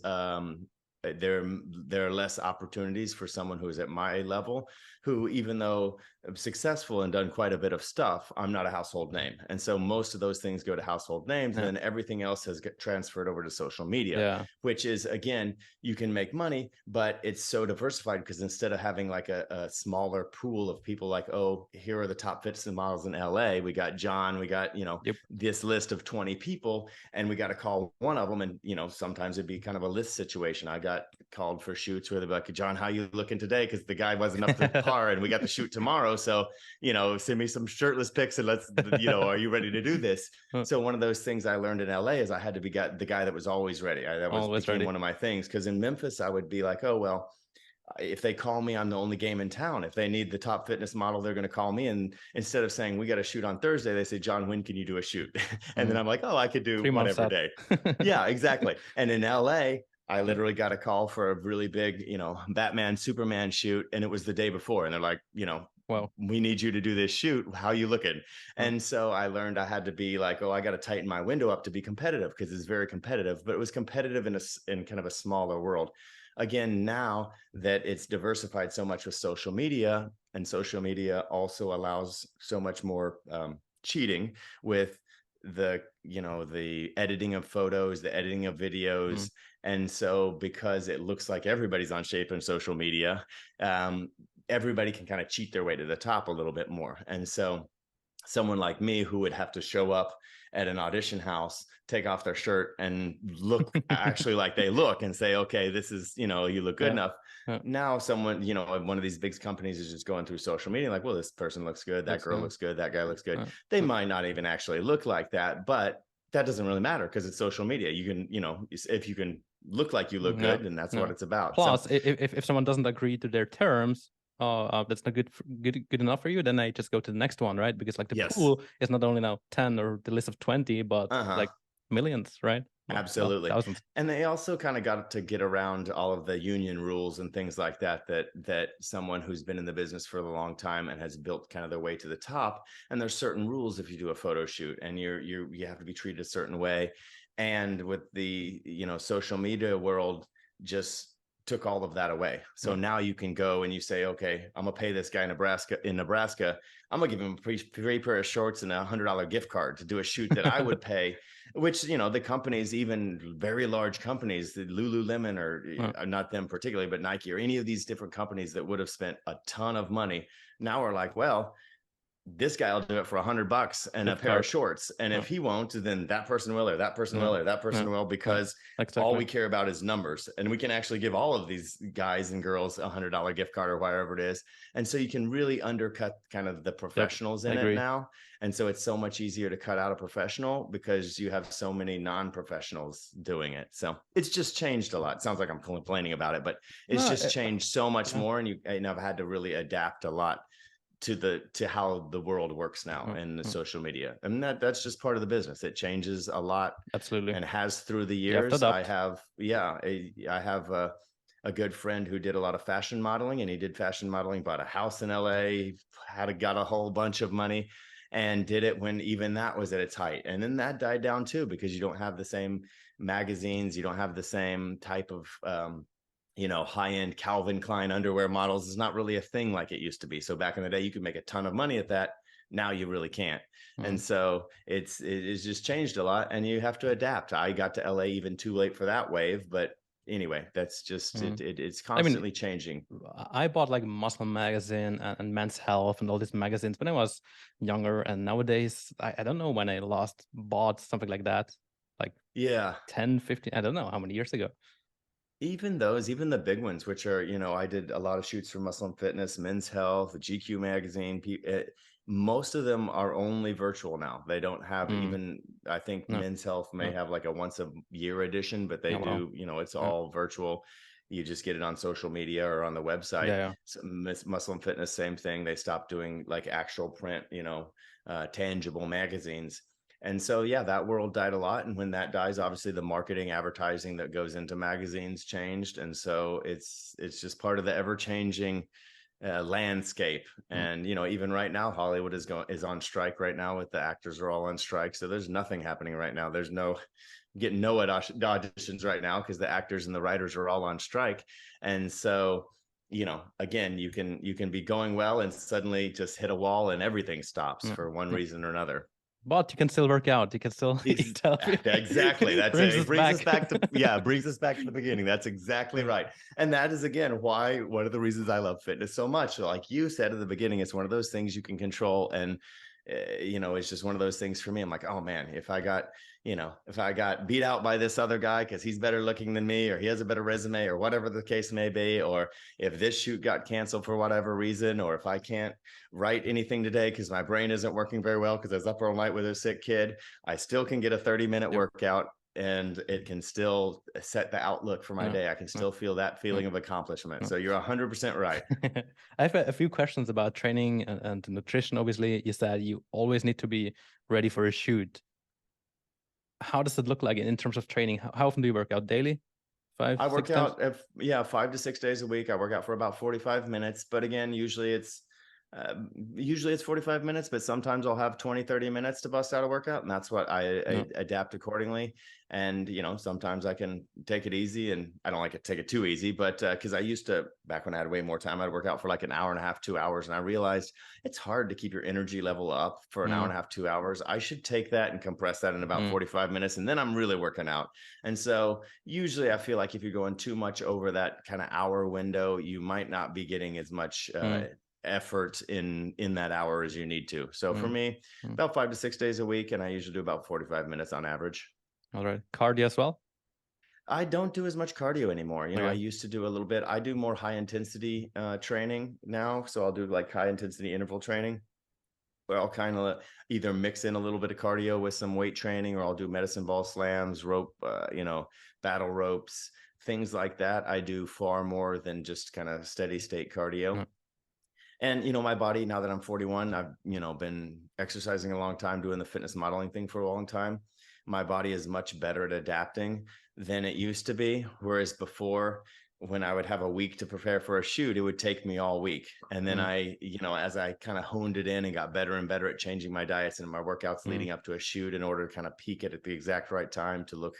There are less opportunities for someone who is at my level, who, even though I'm successful and done quite a bit of stuff, I'm not a household name. And so most of those things go to household names, and yeah, then everything else has get transferred over to social media, yeah, which is, again, you can make money, but it's so diversified, because instead of having like a smaller pool of people, like, oh, here are the top fitness models in LA, we got John, we got yep, this list of 20 people, and we got to call one of them. And sometimes it'd be kind of a list situation. I got called for shoots where they're like, John, how you looking today? Because the guy wasn't up to par and we got the shoot tomorrow. So, send me some shirtless pics and let's, are you ready to do this? So one of those things I learned in LA is I had to be the guy that was always ready. Became one of my things. Because in Memphis, I would be like, oh, well, if they call me, I'm the only game in town. If they need the top fitness model, they're going to call me. And instead of saying, we got to shoot on Thursday, they say, John, when can you do a shoot? And then I'm like, oh, I could do 3 months whatever day. Yeah, exactly. And in LA, I literally got a call for a really big, Batman, Superman shoot. And it was the day before. And they're like, well, we need you to do this shoot. How you looking? And so I learned I had to be like, oh, I got to tighten my window up to be competitive, because it's very competitive, but it was competitive in kind of a smaller world. Again, now that it's diversified so much with social media, and social media also allows so much more cheating with the editing of photos, the editing of videos. And so because it looks like everybody's on shape in social media, everybody can kind of cheat their way to the top a little bit more. And so someone like me, who would have to show up at an audition house, take off their shirt and look actually like they look, and say, okay, this is, you look good enough. Now someone, one of these big companies is just going through social media like, well, this person looks good, that girl looks good, that guy looks good. They might not even actually look like that, but that doesn't really matter, because it's social media. You can, if you can look like you look good, and that's what it's about. Plus, so, if someone doesn't agree to their terms, that's not good enough for you, then I just go to the next one, right? Because like the pool is not only now 10 or the list of 20, but like millions, right? Absolutely. Thousands. And they also kind of got to get around all of the union rules and things like that someone who's been in the business for a long time and has built kind of their way to the top. And there's certain rules if you do a photo shoot, and you have to be treated a certain way. And with the social media world, just took all of that away. So now you can go and you say, okay, I'm gonna pay this guy in Nebraska. I'm gonna give him a free pair of shorts and $100 gift card to do a shoot that I would pay, which, the companies, even very large companies, the Lululemon or not them particularly, but Nike or any of these different companies that would have spent a ton of money, now are like, well, this guy will do it for $100 and a pair of shorts. And if he won't, then that person will, or that person will, or that person will, because all we care about is numbers. And we can actually give all of these guys and girls $100 gift card or whatever it is. And so you can really undercut kind of the professionals in it now. And so it's so much easier to cut out a professional because you have so many non-professionals doing it. So it's just changed a lot. It sounds like I'm complaining about it, but it's just changed so much more. And I've had to really adapt a lot to how the world works now in the social media. And that's just part of the business. It changes a lot. Absolutely. And has through the years. I have a good friend who did a lot of fashion modeling, and he did fashion modeling, bought a house in LA, got a whole bunch of money, and did it when even that was at its height. And then that died down too, because you don't have the same magazines, you don't have the same type of high-end Calvin Klein underwear models. Is not really a thing like it used to be. So back in the day, you could make a ton of money at that. Now you really can't. And so it's just changed a lot, and you have to adapt. I got to LA even too late for that wave, but anyway, that's just it's constantly changing. I bought like Muscle Magazine and Men's Health and all these magazines when I was younger, and nowadays I don't know when I last bought something like that, like 10, 15, I don't know how many years ago. Even the big ones, which are, I did a lot of shoots for Muscle and Fitness, Men's Health, the GQ magazine. Most of them are only virtual now. They don't have even, I think Men's Health may have like a once a year edition, but they do, it's all virtual. You just get it on social media or on the website. So Muscle and Fitness, same thing. They stopped doing like actual print, tangible magazines. And so, that world died a lot. And when that dies, obviously the marketing, advertising that goes into magazines changed. And so it's just part of the ever changing landscape. And, even right now, Hollywood is on strike right now. With the actors are all on strike. So there's nothing happening right now. There's getting no auditions right now because the actors and the writers are all on strike. And so, again, you can be going well and suddenly just hit a wall and everything stops for one reason or another. But you can still work out. You can still eat healthy. Exactly. That's it. It brings us back to brings us back to the beginning. That's exactly right. And that is, again, one of the reasons I love fitness so much. So like you said at the beginning, it's one of those things you can control. And it's just one of those things for me. I'm like, oh man, if I got, if I got beat out by this other guy because he's better looking than me, or he has a better resume, or whatever the case may be, or if this shoot got canceled for whatever reason, or if I can't write anything today because my brain isn't working very well because I was up all night with a sick kid, I still can get a 30-minute Yep. workout, and it can still set the outlook for my Yeah. day. I can Yeah. still feel that Yeah. feeling of accomplishment. Yeah. So you're 100% right. I have a few questions about training and nutrition. Obviously, you said you always need to be ready for a shoot. How does it look like in terms of training? How often do you work out? Daily? Five, I six work times? out, 5 to 6 days a week. I work out for about 45 minutes, but again, uh, usually it's 45 minutes, but sometimes I'll have 20, 30 minutes to bust out a workout, and that's what No. I adapt accordingly. And sometimes I can take it easy, and I don't like to take it too easy, but because I used to, back when I had way more time, I'd work out for like an hour and a half, 2 hours, and I realized it's hard to keep your energy level up for an hour and a half, 2 hours. I should take that and compress that in about 45 minutes, and then I'm really working out. And so usually I feel like if you're going too much over that kind of hour window, you might not be getting as much effort in that hour as you need to. So for me, about 5 to 6 days a week, and I usually do about 45 minutes on average. All right. Cardio as well? I don't do as much cardio anymore. I Okay. used to do a little bit. I do more high intensity training now. So I'll do like high intensity interval training, where I'll kind of either mix in a little bit of cardio with some weight training, or I'll do medicine ball slams, rope, battle ropes, things like that. I do far more than just kind of steady state cardio. And my body, now that I'm 41, I've been exercising a long time, doing the fitness modeling thing for a long time. My body is much better at adapting than it used to be. Whereas before, when I would have a week to prepare for a shoot, it would take me all week. And then as I kind of honed it in and got better and better at changing my diets and my workouts leading up to a shoot in order to kind of peak it at the exact right time to look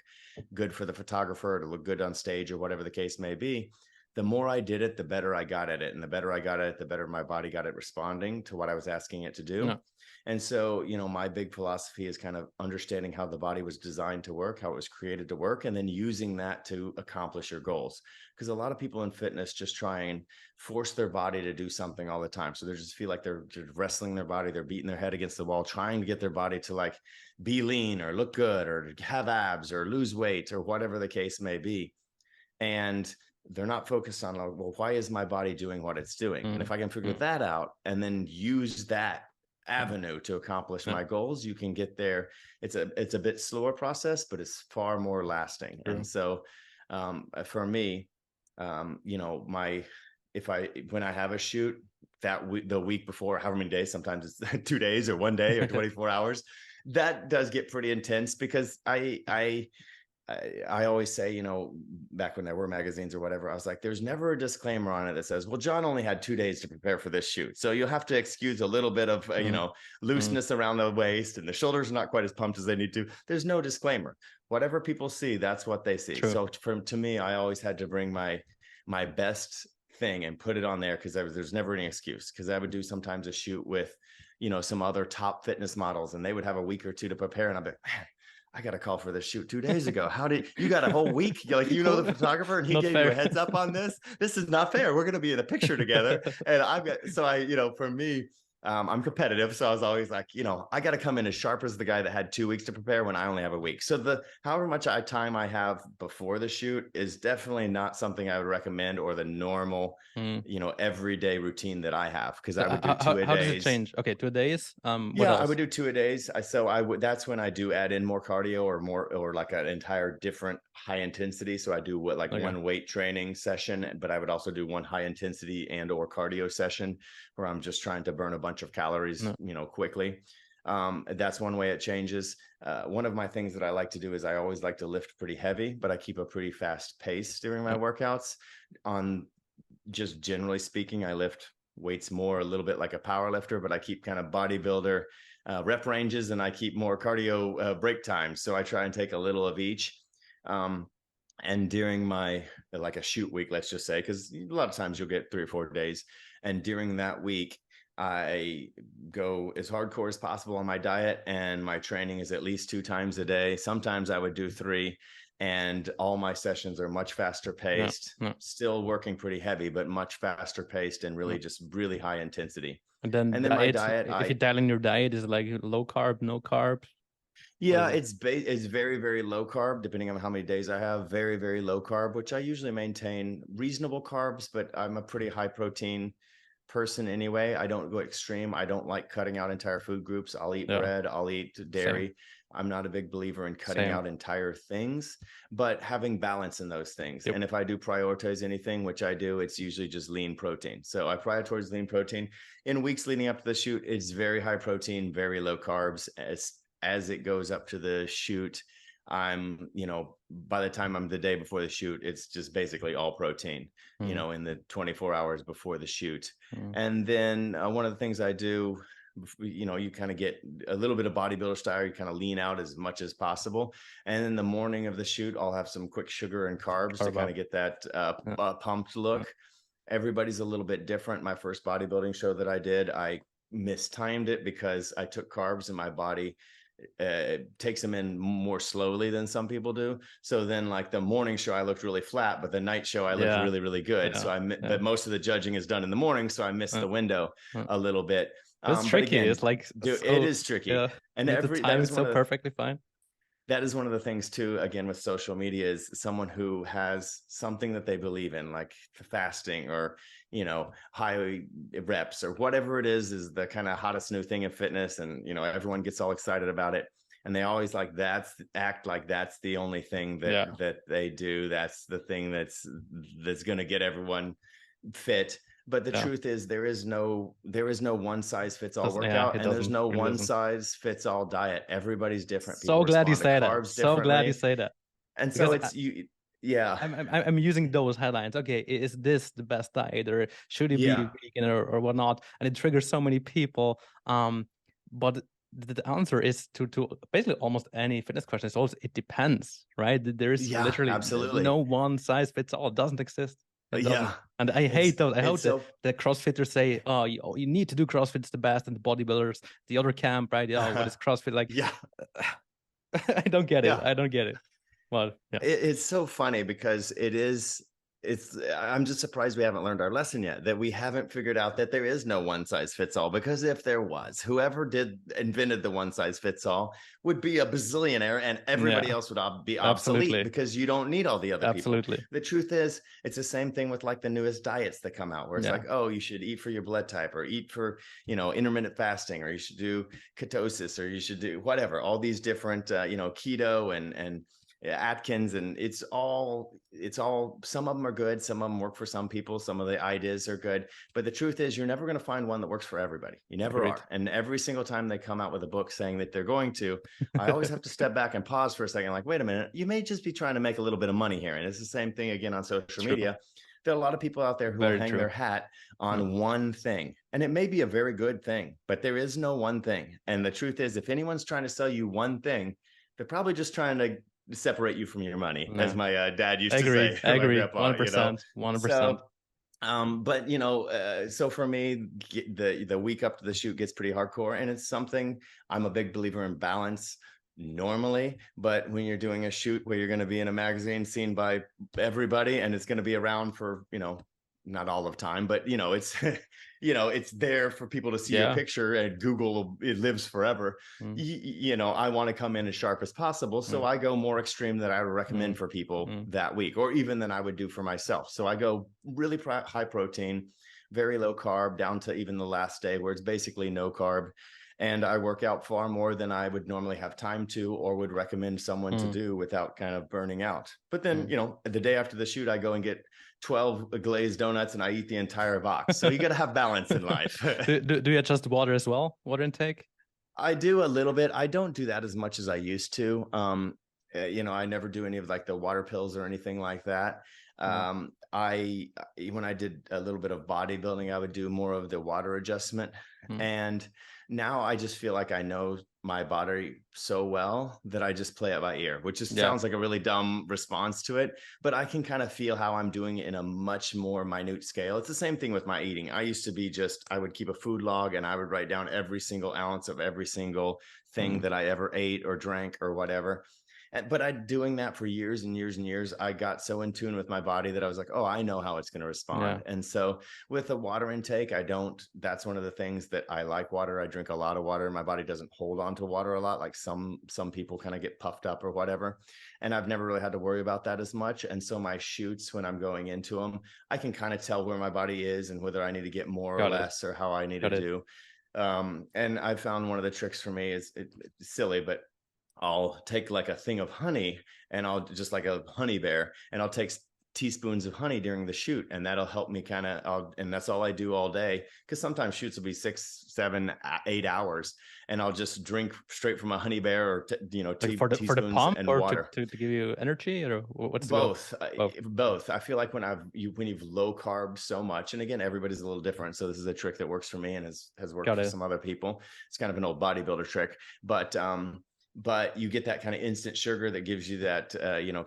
good for the photographer, to look good on stage, or whatever the case may be, the more I did it, the better I got at it. And the better I got at it, the better my body got at responding to what I was asking it to do. No. And so, my big philosophy is kind of understanding how the body was designed to work, how it was created to work, and then using that to accomplish your goals. Because a lot of people in fitness just try and force their body to do something all the time. So they just feel like they're wrestling their body, they're beating their head against the wall, trying to get their body to like be lean or look good or have abs or lose weight or whatever the case may be. And they're not focused on, well, why is my body doing what it's doing? And if I can figure that out and then use that avenue to accomplish my goals, you can get there. It's a bit slower process, but it's far more lasting. And so for me, when I have a shoot the week before, however many days, sometimes it's 2 days or 1 day or 24 hours, that does get pretty intense, because I always say, back when there were magazines or whatever, I was like, there's never a disclaimer on it that says, well, John only had 2 days to prepare for this shoot. So you'll have to excuse a little bit of, looseness around the waist, and the shoulders are not quite as pumped as they need to. There's no disclaimer. Whatever people see, that's what they see. True. So to me, I always had to bring my best thing and put it on there, because there's never any excuse. Because I would do sometimes a shoot with, some other top fitness models, and they would have a week or two to prepare. And I'd be like, man, I got a call for this shoot 2 days ago. How did you got a whole week? Like, the photographer, and he gave you a heads up on this. This is not fair. We're going to be in a picture together. And for me, I'm competitive. So I was always like, I got to come in as sharp as the guy that had 2 weeks to prepare when I only have a week. So however much time I have before the shoot is definitely not something I would recommend, or the normal, everyday routine that I have. Because I would do 2 a days. How does it change? Okay, 2 days. What Yeah, else? I would do 2 a days. That's when I do add in more cardio, or like an entire different high intensity. So I do one weight training session, but I would also do one high intensity and or cardio session where I'm just trying to burn a bunch of calories, quickly. That's one way it changes. One of my things that I like to do is I always like to lift pretty heavy, but I keep a pretty fast pace during my workouts. Just generally speaking, I lift weights more a little bit like a power lifter, but I keep kind of bodybuilder rep ranges, and I keep more cardio break times. So I try and take a little of each. And during like a shoot week, let's just say, because a lot of times you'll get 3 or 4 days. And during that week, I go as hardcore as possible on my diet, and my training is at least 2 times a day. Sometimes I would do 3, and all my sessions are much faster Yeah. paced, Yeah. still working pretty heavy, but much faster paced and Yeah. really just really high intensity. And then And then my diet, diet, if you dial in your diet, is it like low carb, no carb? What yeah, is it? it's very, very low carb, depending on how many days I have. Very, very low carb, which I usually maintain reasonable carbs, but I'm a pretty high protein person anyway. I don't go extreme. I don't like cutting out entire food groups. I'll eat Yeah, bread, I'll eat same, dairy. I'm not a big believer in cutting same. out entire things, but having balance in those things. Yep. And if I do prioritize anything, which I do, it's usually just lean protein. So I prioritize lean protein. In weeks leading up to the shoot, it's very high protein, very low carbs. As it goes up to the shoot, I'm, by the time I'm the day before the shoot, it's just basically all protein, Mm, in the 24 hours before the shoot. mm, And then one of the things I do, you kind of get a little bit of bodybuilder style, you kind of lean out as much as possible. And in the morning of the shoot, I'll have some quick sugar and carbs to carb kind up. of get that Yeah, pumped yeah. look. Everybody's a little bit different. My first bodybuilding show that I did, I mistimed it because I took carbs and my body takes them in more slowly than some people do. So then, like the morning show, I looked really flat, but the night show, I looked Yeah, really, really good. yeah, yeah. But most of the judging is done in the morning, so I missed Yeah, the window yeah. a little bit. It's But tricky. again, It's like it so, is tricky, yeah. and You need to that time is it so perfectly fine. that is one of the things too, again, with social media, is someone who has something that they believe in, like fasting or high reps or whatever it is the kind of hottest new thing in fitness, and everyone gets all excited about it, and they always act like that's the only thing Yeah, that they do, that's the thing that's going to get everyone fit. But the yeah. truth is, there is no one size fits all Yeah, workout, it and there's doesn't. no Really one doesn't. size fits all diet. Everybody's different. People So glad you respond to say that. carbs So glad you differently. say that And so because it's you. Yeah. I'm using those headlines. Okay, is this the best diet, or should it be Yeah. vegan, or whatnot? And it triggers so many people. But the answer is to basically almost any fitness question. It's always, it depends, right? There is Yeah, literally absolutely. no one size fits all. It doesn't exist. It doesn't. Yeah. And I hate It's those. I it's hope that so the CrossFitters say, "Oh, you need to do CrossFit. It's the best." And the bodybuilders, the other camp, right? Oh, what is CrossFit like? yeah. I don't get it. Yeah. I don't get it. Well, yeah, It's so funny because I'm just surprised we haven't learned our lesson yet, that we haven't figured out that there is no one size fits all. Because if there was, whoever invented the one size fits all would be a bazillionaire, and everybody yeah, else would be obsolete, absolutely, because you don't need all the other people. absolutely. The truth is, it's the same thing with like the newest diets that come out, where it's Yeah. like, oh, you should eat for your blood type, or eat for intermittent fasting, or you should do ketosis, or you should do whatever, all these different keto and Atkins, and it's all some of them are good, some of them work for some people, some of the ideas are good, but the truth is, you're never going to find one that works for everybody. You never Agreed. are. And every single time they come out with a book saying that they're going to, I always have to step back and pause for a second, like, wait a minute, you may just be trying to make a little bit of money here. And it's the same thing again on social True. media. There are a lot of people out there who will Very hang true. their hat Yeah. on one thing, and it may be a very good thing, but there is no one thing. And the truth is, if anyone's trying to sell you one thing, they're probably just trying to separate you from your money, as Yeah. my dad used I to agree. say, I or my agree. grandpa. 100%. 100%. So but so for me, the week up to the shoot gets pretty hardcore, and it's something, I'm a big believer in balance normally, but when you're doing a shoot where you're going to be in a magazine seen by everybody, and it's going to be around for not all of time, but it's it's there for people to see your Yeah. picture, and Google, it lives forever. Mm, I want to come in as sharp as possible, so mm, I go more extreme than I would recommend mm, for people mm, that week, or even than I would do for myself. So I go really high protein, very low carb, down to even the last day where it's basically no carb. And I work out far more than I would normally have time to, or would recommend someone to mm, do, without kind of burning out. But then, mm. the day after the shoot, I go and get 12 glazed donuts, and I eat the entire box. So you got to have balance in life. Do you adjust water as well? Water intake? I do a little bit. I don't do that as much as I used to. I never do any of like the water pills or anything like that. Mm, When I did a little bit of bodybuilding, I would do more of the water adjustment. mm, And now I just feel like I know my body so well that I just play it by ear, which just Yeah. sounds like a really dumb response to it, but I can kind of feel how I'm doing it in a much more minute scale. It's the same thing with my eating. I used to be just, I would keep a food log and I would write down every single ounce of every single thing Mm. that I ever ate or drank or whatever. But I doing that for years and years and years, I got so in tune with my body that I was like, oh, I know how it's going to Yeah. respond. And so with the water intake, I don't, that's one of the things that I like water. I drink a lot of water. My body doesn't hold on to water a lot. Like some people kind of get puffed up or whatever. And I've never really had to worry about that as much. And so my shoots, when I'm going into them, I can kind of tell where my body is and whether I need to get more or Got it. less or how I need to Got it. do. And I found one of the tricks for me is it's silly, but I'll take like a thing of honey and I'll just like a honey bear and I'll take teaspoons of honey during the shoot and that'll help me kind of, and that's all I do all day. Cause sometimes shoots will be 6, 7, 8 hours and I'll just drink straight from a honey bear or, Like for the teaspoons pump and or water. to give you energy, or what's the goal? Both, Both. both. I feel like when you've low carb so much, and again, everybody's a little different. So this is a trick that works for me and has worked Got for it. some other people. It's kind of an old bodybuilder trick, but you get that kind of instant sugar that gives you that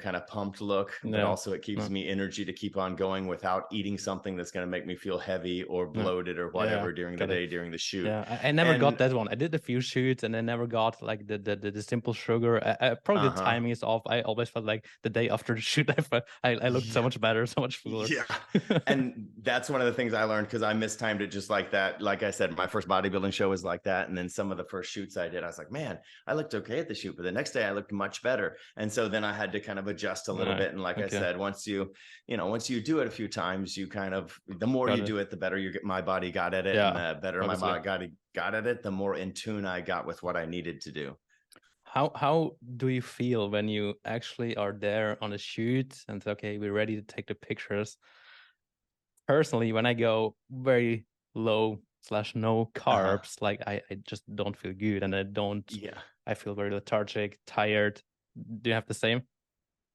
kind of pumped look, but Yeah. also it No. keeps me energy to keep on going without eating something that's going to make me feel heavy or No. bloated or Yeah. whatever during the Got it. day during the shoot. Yeah, I never got And that one. I did a few shoots and I never got like the simple sugar. Probably the uh-huh. timing is off. I always felt like the day after the shoot, I looked so Yeah. much better, so much fuller. Yeah. And that's one of the things I learned because I mistimed it just like that. Like I said, my first bodybuilding show was like that. And then some of the first shoots I did, I was like, man, I looked okay at the shoot, but the next day I looked much better. And so then I had to kind of adjust a little Yeah. bit. And like I Okay. said, once you do it a few times, you kind of, the more Got you it. do it, the better my body got at it. And Yeah. the better my Obviously. body got at it, the more in tune I got with what I needed to do. How do you feel when you actually are there on a shoot and say, okay, we're ready to take the pictures? Personally, when I go very low slash no Uh-huh. carbs, like I just don't feel good, and Yeah. I feel very lethargic, tired. Do you have the same?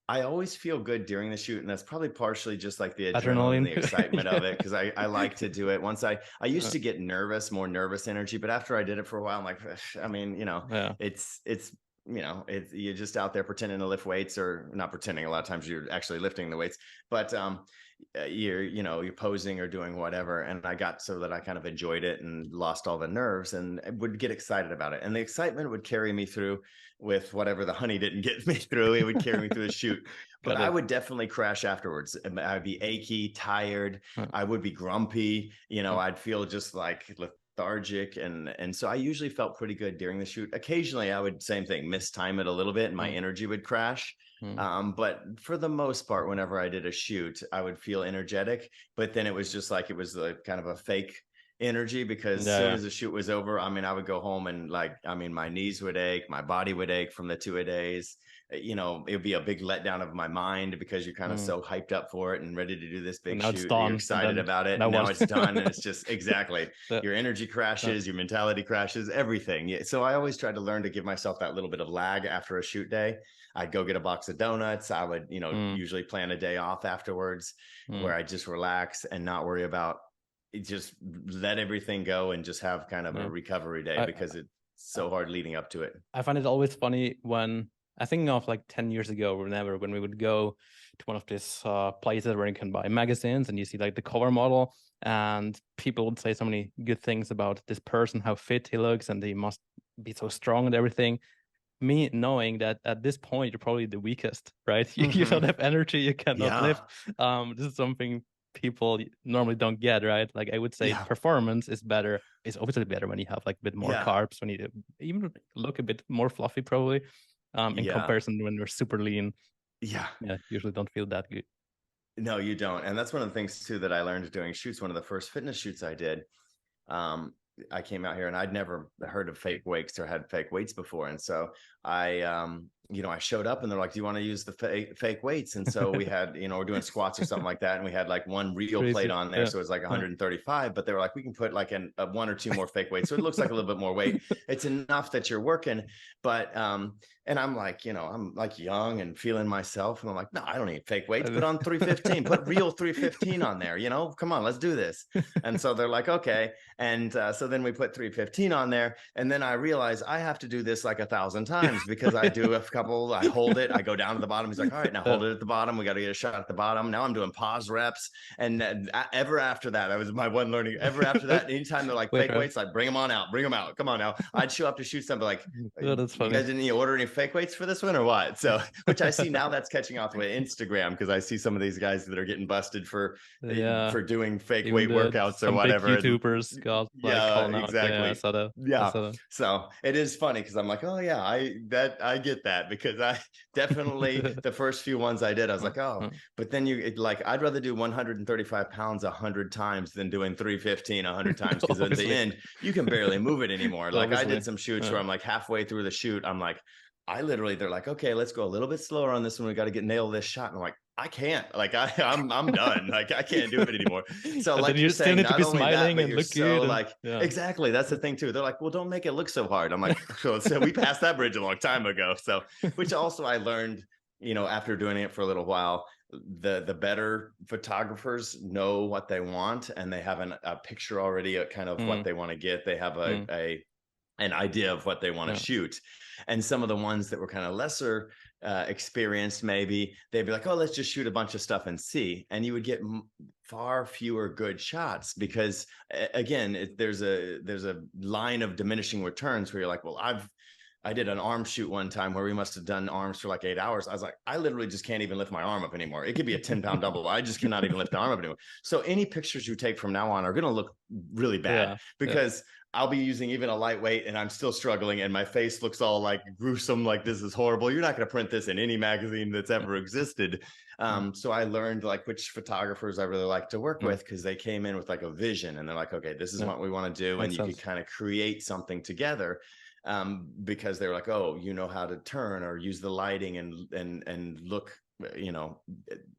I always feel good during the shoot, and that's probably partially just like the adrenaline and Adrenaline. the excitement Yeah. of it because I like to do it. Once I used to get nervous, more nervous energy, but after I did it for a while, I'm like, I mean, Yeah. it's it's you're just out there pretending to lift weights or not pretending. A lot of times you're actually lifting the weights, but you're posing or doing whatever. And I got so that I kind of enjoyed it and lost all the nerves and would get excited about it. And the excitement would carry me through with whatever the honey didn't get me through. It would carry me through the shoot. But Got I it. would definitely crash afterwards. I'd be achy, tired. Uh, I would be grumpy. uh, I'd feel just like lethargic, and so I usually felt pretty good during the shoot. Occasionally, I would same thing, mistime it a little bit, and my uh, energy would crash. uh. But for the most part, whenever I did a shoot, I would feel energetic. But then it was just like it was like kind of a fake energy because as Yeah, soon yeah. as the shoot was over, I mean, I would go home and my knees would ache, my body would ache from the 2 a days. It would be a big letdown of my mind because you're kind of Mm. so hyped up for it and ready to do this And big now it's shoot. You're done, and excited then about it. no And now one. it's done. And it's just exactly Yeah, your energy yeah. crashes, your mentality crashes, everything. Yeah, so I always tried to learn to give myself that little bit of lag after a shoot day. I'd go get a box of donuts. I would, Mm, usually plan a day off afterwards where mm. I just relax and not worry about it, just let everything go and just have kind of a Yeah. recovery day I, because it's I so hard leading up to it. I find it always funny when I think of like 10 years ago, whenever when we would go to one of these places where you can buy magazines and you see like the cover model, and people would say so many good things about this person, how fit he looks, and they must be so strong and everything. Me knowing that at this point you're probably the weakest, right? You don't Mm-hmm. have energy, you cannot lift. Yeah. This is something people normally don't get, right? Like I would say Yeah. performance is better, is obviously better when you have like a bit more Yeah. carbs, when you even look a bit more fluffy probably, in Yeah. comparison when you're super lean. Yeah. Yeah, usually don't feel that good. No, you don't. And that's one of the things too that I learned doing shoots. One of the first fitness shoots I did. Um, I came out here and I'd never heard of fake weights or had fake weights before. And so I showed up and they're like, do you want to use the fake weights? And so we had, we're doing squats or something like that. And we had like one real plate on there. So it was like 135, but they were like, we can put like a one or two more fake weights. So it looks like a little bit more weight. It's enough that you're working. But, and I'm like, I'm like young and feeling myself. And I'm like, no, I don't need fake weights. Put on 315, put real 315 on there, come on, let's do this. And so they're like, okay. And so then we put 315 on there. And then I realized I have to do this like 1,000 times because I do a couple, I hold it, I go down to the bottom. He's like, all right, now hold it at the bottom. We got to get a shot at the bottom. Now I'm doing pause reps. And ever after that, that was my one learning. Ever after that, anytime they're like fake weights, like bring them on out, bring them out. Come on now. I'd show up to shoot something like, that's funny. You guys didn't order any fake weights for this one or what? So, which I see now that's catching off with Instagram because I see some of these guys that are getting busted for doing fake weight workouts or whatever. Big YouTubers got exactly. I saw that. Yeah. So it is funny because I'm like, oh yeah, I get that because I definitely the first few ones I did, I was like, oh, but then I'd rather do 135 pounds 100 times than doing 315 100 times because at the end you can barely move it anymore. Like I did some shoots where I'm like halfway through the shoot, I'm like, they're like, okay, let's go a little bit slower on this one. We got to nail this shot. And I'm like, I can't, like, I'm done. Like, I can't do it anymore. So like you're saying, need to be smiling that, and look so good. Like, exactly. That's the thing too. They're like, well, don't make it look so hard. I'm like, so we passed that bridge a long time ago. So, which also I learned, after doing it for a little while, the better photographers know what they want and they have a picture already of kind of what they want to get. They have an idea of what they want to shoot. And some of the ones that were kind of lesser experienced, maybe they'd be like, oh, let's just shoot a bunch of stuff and see. And you would get far fewer good shots because again, there's a line of diminishing returns where you're like, well, I did an arm shoot one time where we must have done arms for like 8 hours. I was like, I literally just can't even lift my arm up anymore. It could be a 10-pound double. I just cannot even lift the arm up anymore. So any pictures you take from now on are going to look really bad because I'll be using even a lightweight and I'm still struggling and my face looks all like gruesome, like this is horrible. You're not going to print this in any magazine that's ever existed. So I learned like which photographers I really like to work with because they came in with like a vision and they're like, okay, this is what we want to do. And you can kind of create something together because they were like, oh, you know how to turn or use the lighting and look,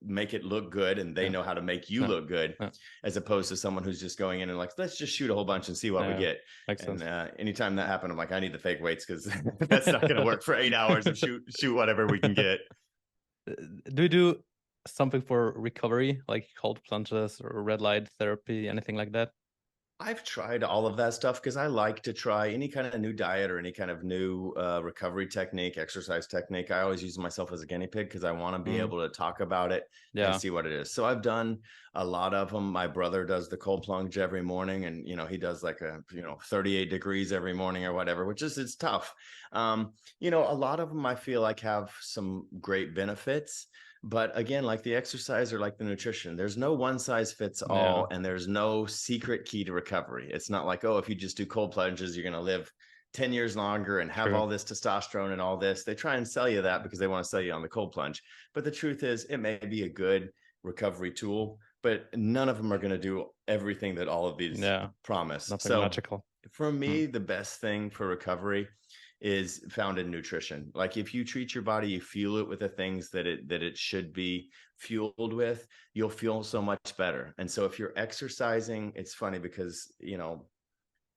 make it look good, and they know how to make you look good, as opposed to someone who's just going in and like, let's just shoot a whole bunch and see what we get. And anytime that happened, I'm like, I need the fake weights because that's not going to work for 8 hours of shoot whatever we can get. Do you do something for recovery, like cold plunges or red light therapy, anything like that? I've tried all of that stuff because I like to try any kind of new diet or any kind of new recovery technique, exercise technique. I always use myself as a guinea pig because I want to be able to talk about it and see what it is. So I've done a lot of them. My brother does the cold plunge every morning and, he does like 38 degrees every morning or whatever, which is, it's tough. A lot of them I feel like have some great benefits. But again, like the exercise or like the nutrition, there's no one size fits all and there's no secret key to recovery. It's not like, oh, if you just do cold plunges, you're going to live 10 years longer and have all this testosterone and all this. They try and sell you that because they want to sell you on the cold plunge. But the truth is it may be a good recovery tool, but none of them are going to do everything that all of these promise. Nothing magical. For me, the best thing for recovery is found in nutrition. Like if you treat your body, you fuel it with the things that it should be fueled with, you'll feel so much better. And so if you're exercising, it's funny because,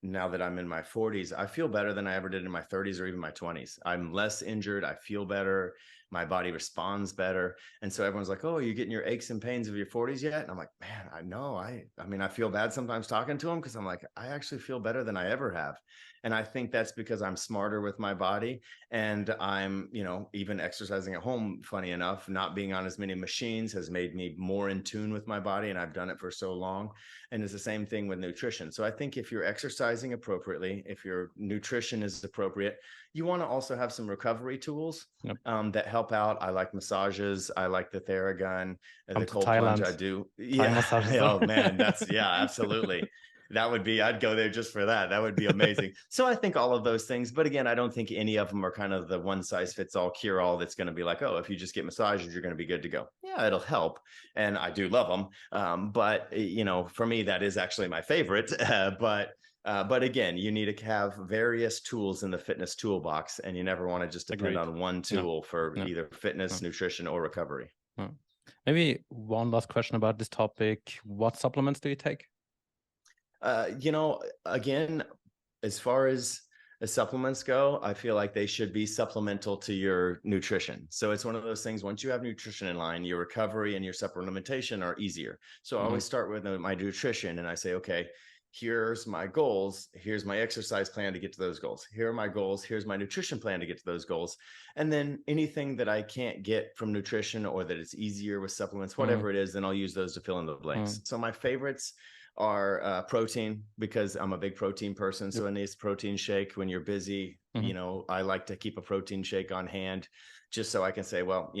now that I'm in my 40s, I feel better than I ever did in my 30s or even my 20s. I'm less injured. I feel better. My body responds better. And so everyone's like, oh, you're getting your aches and pains of your 40s yet? And I'm like, man, I know. I mean, I feel bad sometimes talking to them because I'm like, I actually feel better than I ever have. And I think that's because I'm smarter with my body and I'm, even exercising at home, funny enough, not being on as many machines has made me more in tune with my body. And I've done it for so long. And it's the same thing with nutrition. So I think if you're exercising appropriately, if your nutrition is appropriate, you want to also have some recovery tools that help out. I like massages. I like the Theragun, the cold plunge. I do. Yeah. Oh man, that's absolutely. That would be, I'd go there just for that. That would be amazing. So I think all of those things, but again, I don't think any of them are kind of the one size fits all cure all that's going to be like, oh, if you just get massages, you're going to be good to go. Yeah, it'll help. And I do love them. But for me, that is actually my favorite. But But again, you need to have various tools in the fitness toolbox, and you never want to just depend Agreed. on one No, tool for no, either fitness, no, nutrition, or recovery. no. Maybe one last question about this topic. What supplements do you take? Again, as far as supplements go, I feel like they should be supplemental to your nutrition. So it's one of those things, once you have nutrition in line, your recovery and your supplementation are easier. So I always start with my nutrition, and I say, okay, here's my goals. Here's my exercise plan to get to those goals. Here are my goals. Here's my nutrition plan to get to those goals. And then anything that I can't get from nutrition, or that it's easier with supplements, whatever it is, then I'll use those to fill in the blanks. So my favorites are protein, because I'm a big protein person. So a nice protein shake when you're busy, I like to keep a protein shake on hand, just so I can say, well,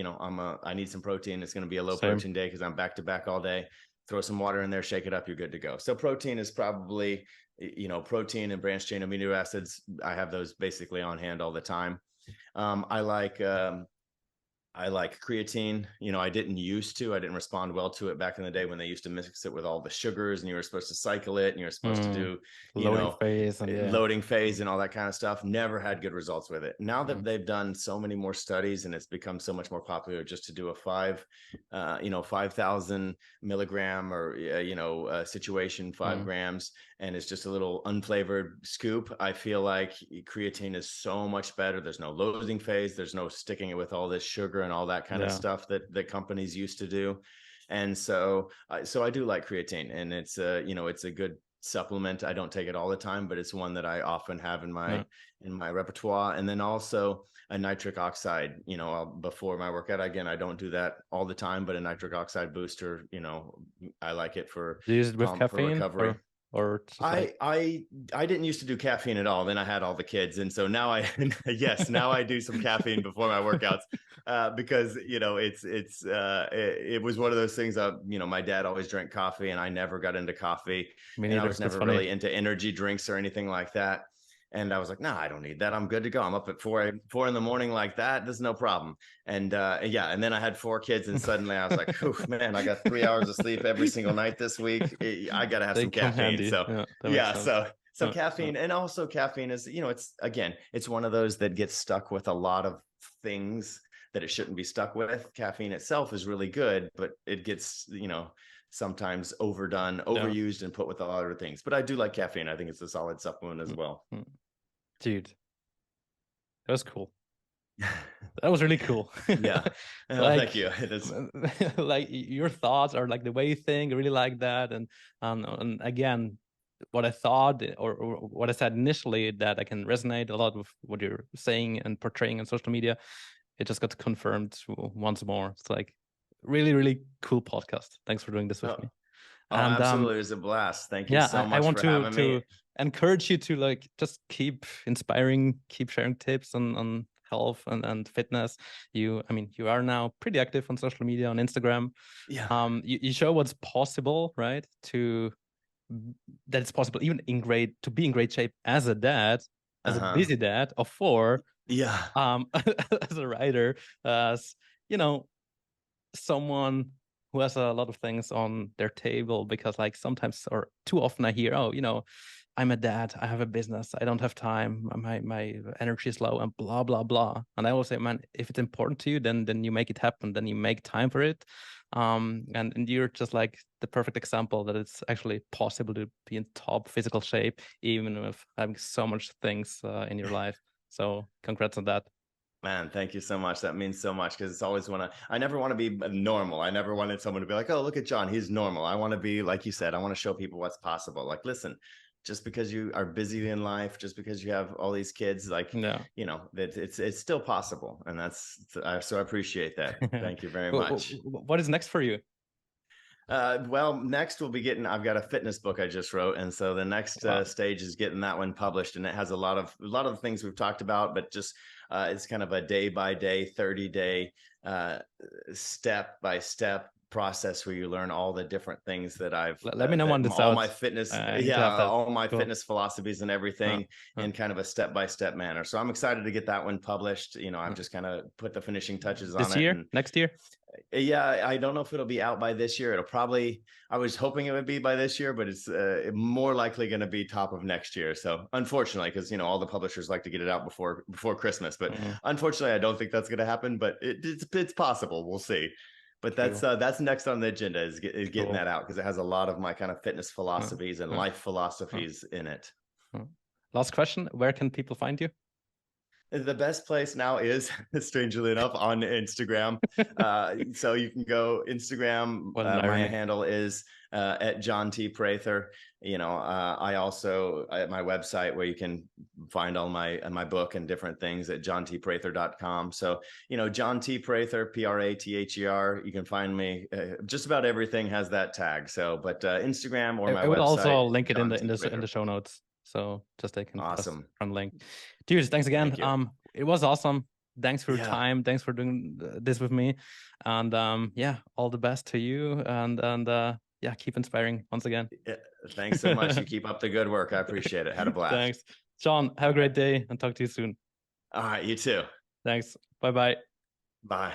I need some protein. It's going to be a low protein day because I'm back to back all day. Throw some water in there, shake it up, you're good to go. So protein is probably, protein and branched chain amino acids. I have those basically on hand all the time. I like creatine. I didn't respond well to it back in the day when they used to mix it with all the sugars, and you were supposed to cycle it, and you were supposed to do, loading phase and all that kind of stuff. Never had good results with it. Now that they've done so many more studies, and it's become so much more popular just to do a 5,000 milligram or, situation, 5 grams, and it's just a little unflavored scoop. I feel like creatine is so much better. There's no loading phase. There's no sticking it with all this sugar and all that kind of stuff that companies used to do. And so I do like creatine, and it's a good supplement. I don't take it all the time, but it's one that I often have in my repertoire. And then also a nitric oxide, before my workout. Again, I don't do that all the time, but a nitric oxide booster, I like it for, do you use it with caffeine, for recovery. Or I didn't used to do caffeine at all. Then I had all the kids, and so now now I do some caffeine before my workouts, because it was one of those things. My dad always drank coffee, and I never got into coffee, and I was never really into energy drinks or anything like that. And I was like, no, I don't need that. I'm good to go. I'm up at 4 in the morning like that. There's no problem. And and then I had 4 kids, and suddenly I was like, man, I got 3 hours of sleep every single night this week. I got to have some caffeine. So so caffeine, and also caffeine is, it's one of those that gets stuck with a lot of things that it shouldn't be stuck with. Caffeine itself is really good, but it gets, sometimes overdone, overused, and put with a lot of other things. But I do like caffeine. I think it's a solid supplement as well. Dude, that was cool. That was really cool. Yeah. Thank you. It is. Like, your thoughts are like the way you think. I really like that. And again, what I thought, or what I said initially, that I can resonate a lot with what you're saying and portraying on social media, it just got confirmed once more. It's like really, really cool podcast. Thanks for doing this with me. And absolutely, it was a blast. Thank you so much I want for having me. Encourage you to just keep inspiring, keep sharing tips on health and fitness. You are now pretty active on social media, on Instagram. You show what's possible, right? That it's possible even to be in great shape as a dad, as a busy dad of 4, as a writer, as someone who has a lot of things on their table, because sometimes, or too often, I hear, I'm a dad, I have a business, I don't have time, my energy is low, and blah blah blah. And I always say, man, if it's important to you, then you make it happen, then you make time for it. And you're just like the perfect example that it's actually possible to be in top physical shape, even with having so much things in your life. So congrats on that. Man, thank you so much. That means so much, because it's always I never want to be normal. I never wanted someone to be like, oh, look at John, he's normal. I want to be, like you said, I want to show people what's possible. Like, listen, just because you are busy in life, just because you have all these kids, that it's still possible. And so I appreciate that. Thank you very much. What is next for you? Well, next I've got a fitness book I just wrote. And so the next stage is getting that one published. And it has a lot of the things we've talked about, but just, it's kind of a day by day, 30-day, step by step process where you learn all the different things that I've let me know when this all my fitness all my cool. fitness philosophies and everything in kind of a step-by-step manner. So I'm excited to get that one published. I've just kind of put the finishing touches on it. Next year Yeah, I don't know if it'll be out by this year. It'll probably, I was hoping it would be by this year, but it's more likely going to be top of next year. So unfortunately, because all the publishers like to get it out before Christmas, but Mm, unfortunately, I don't think that's going to happen. But it's possible. We'll see. But true. that's next on the agenda is getting Cool. that out because it has a lot of my kind of fitness Uh, philosophies and uh, life uh, philosophies in it. uh. Last question: where can people find you? The best place now is, strangely enough, on Instagram. So you can go Instagram. What an My irony. handle is at John T. Prather. I also at my website where you can find all my book and different things at johntprather.com. So John T. Prather, Prather. You can find me. Just about everything has that tag. So, but Instagram or my I will also website, link it in John the T. in the Prather. show notes, so just they can press Awesome. from link. Dude, thanks again. Thank you. It was awesome. Thanks for your Yeah. time. Thanks for doing this with me, and yeah, all the best to you, and yeah, keep inspiring once again. Yeah, thanks so much. You keep up the good work. I appreciate it. Had a blast. Thanks, John. Have All a right. great day, and talk to you soon. All right. You too. Thanks. Bye bye. Bye.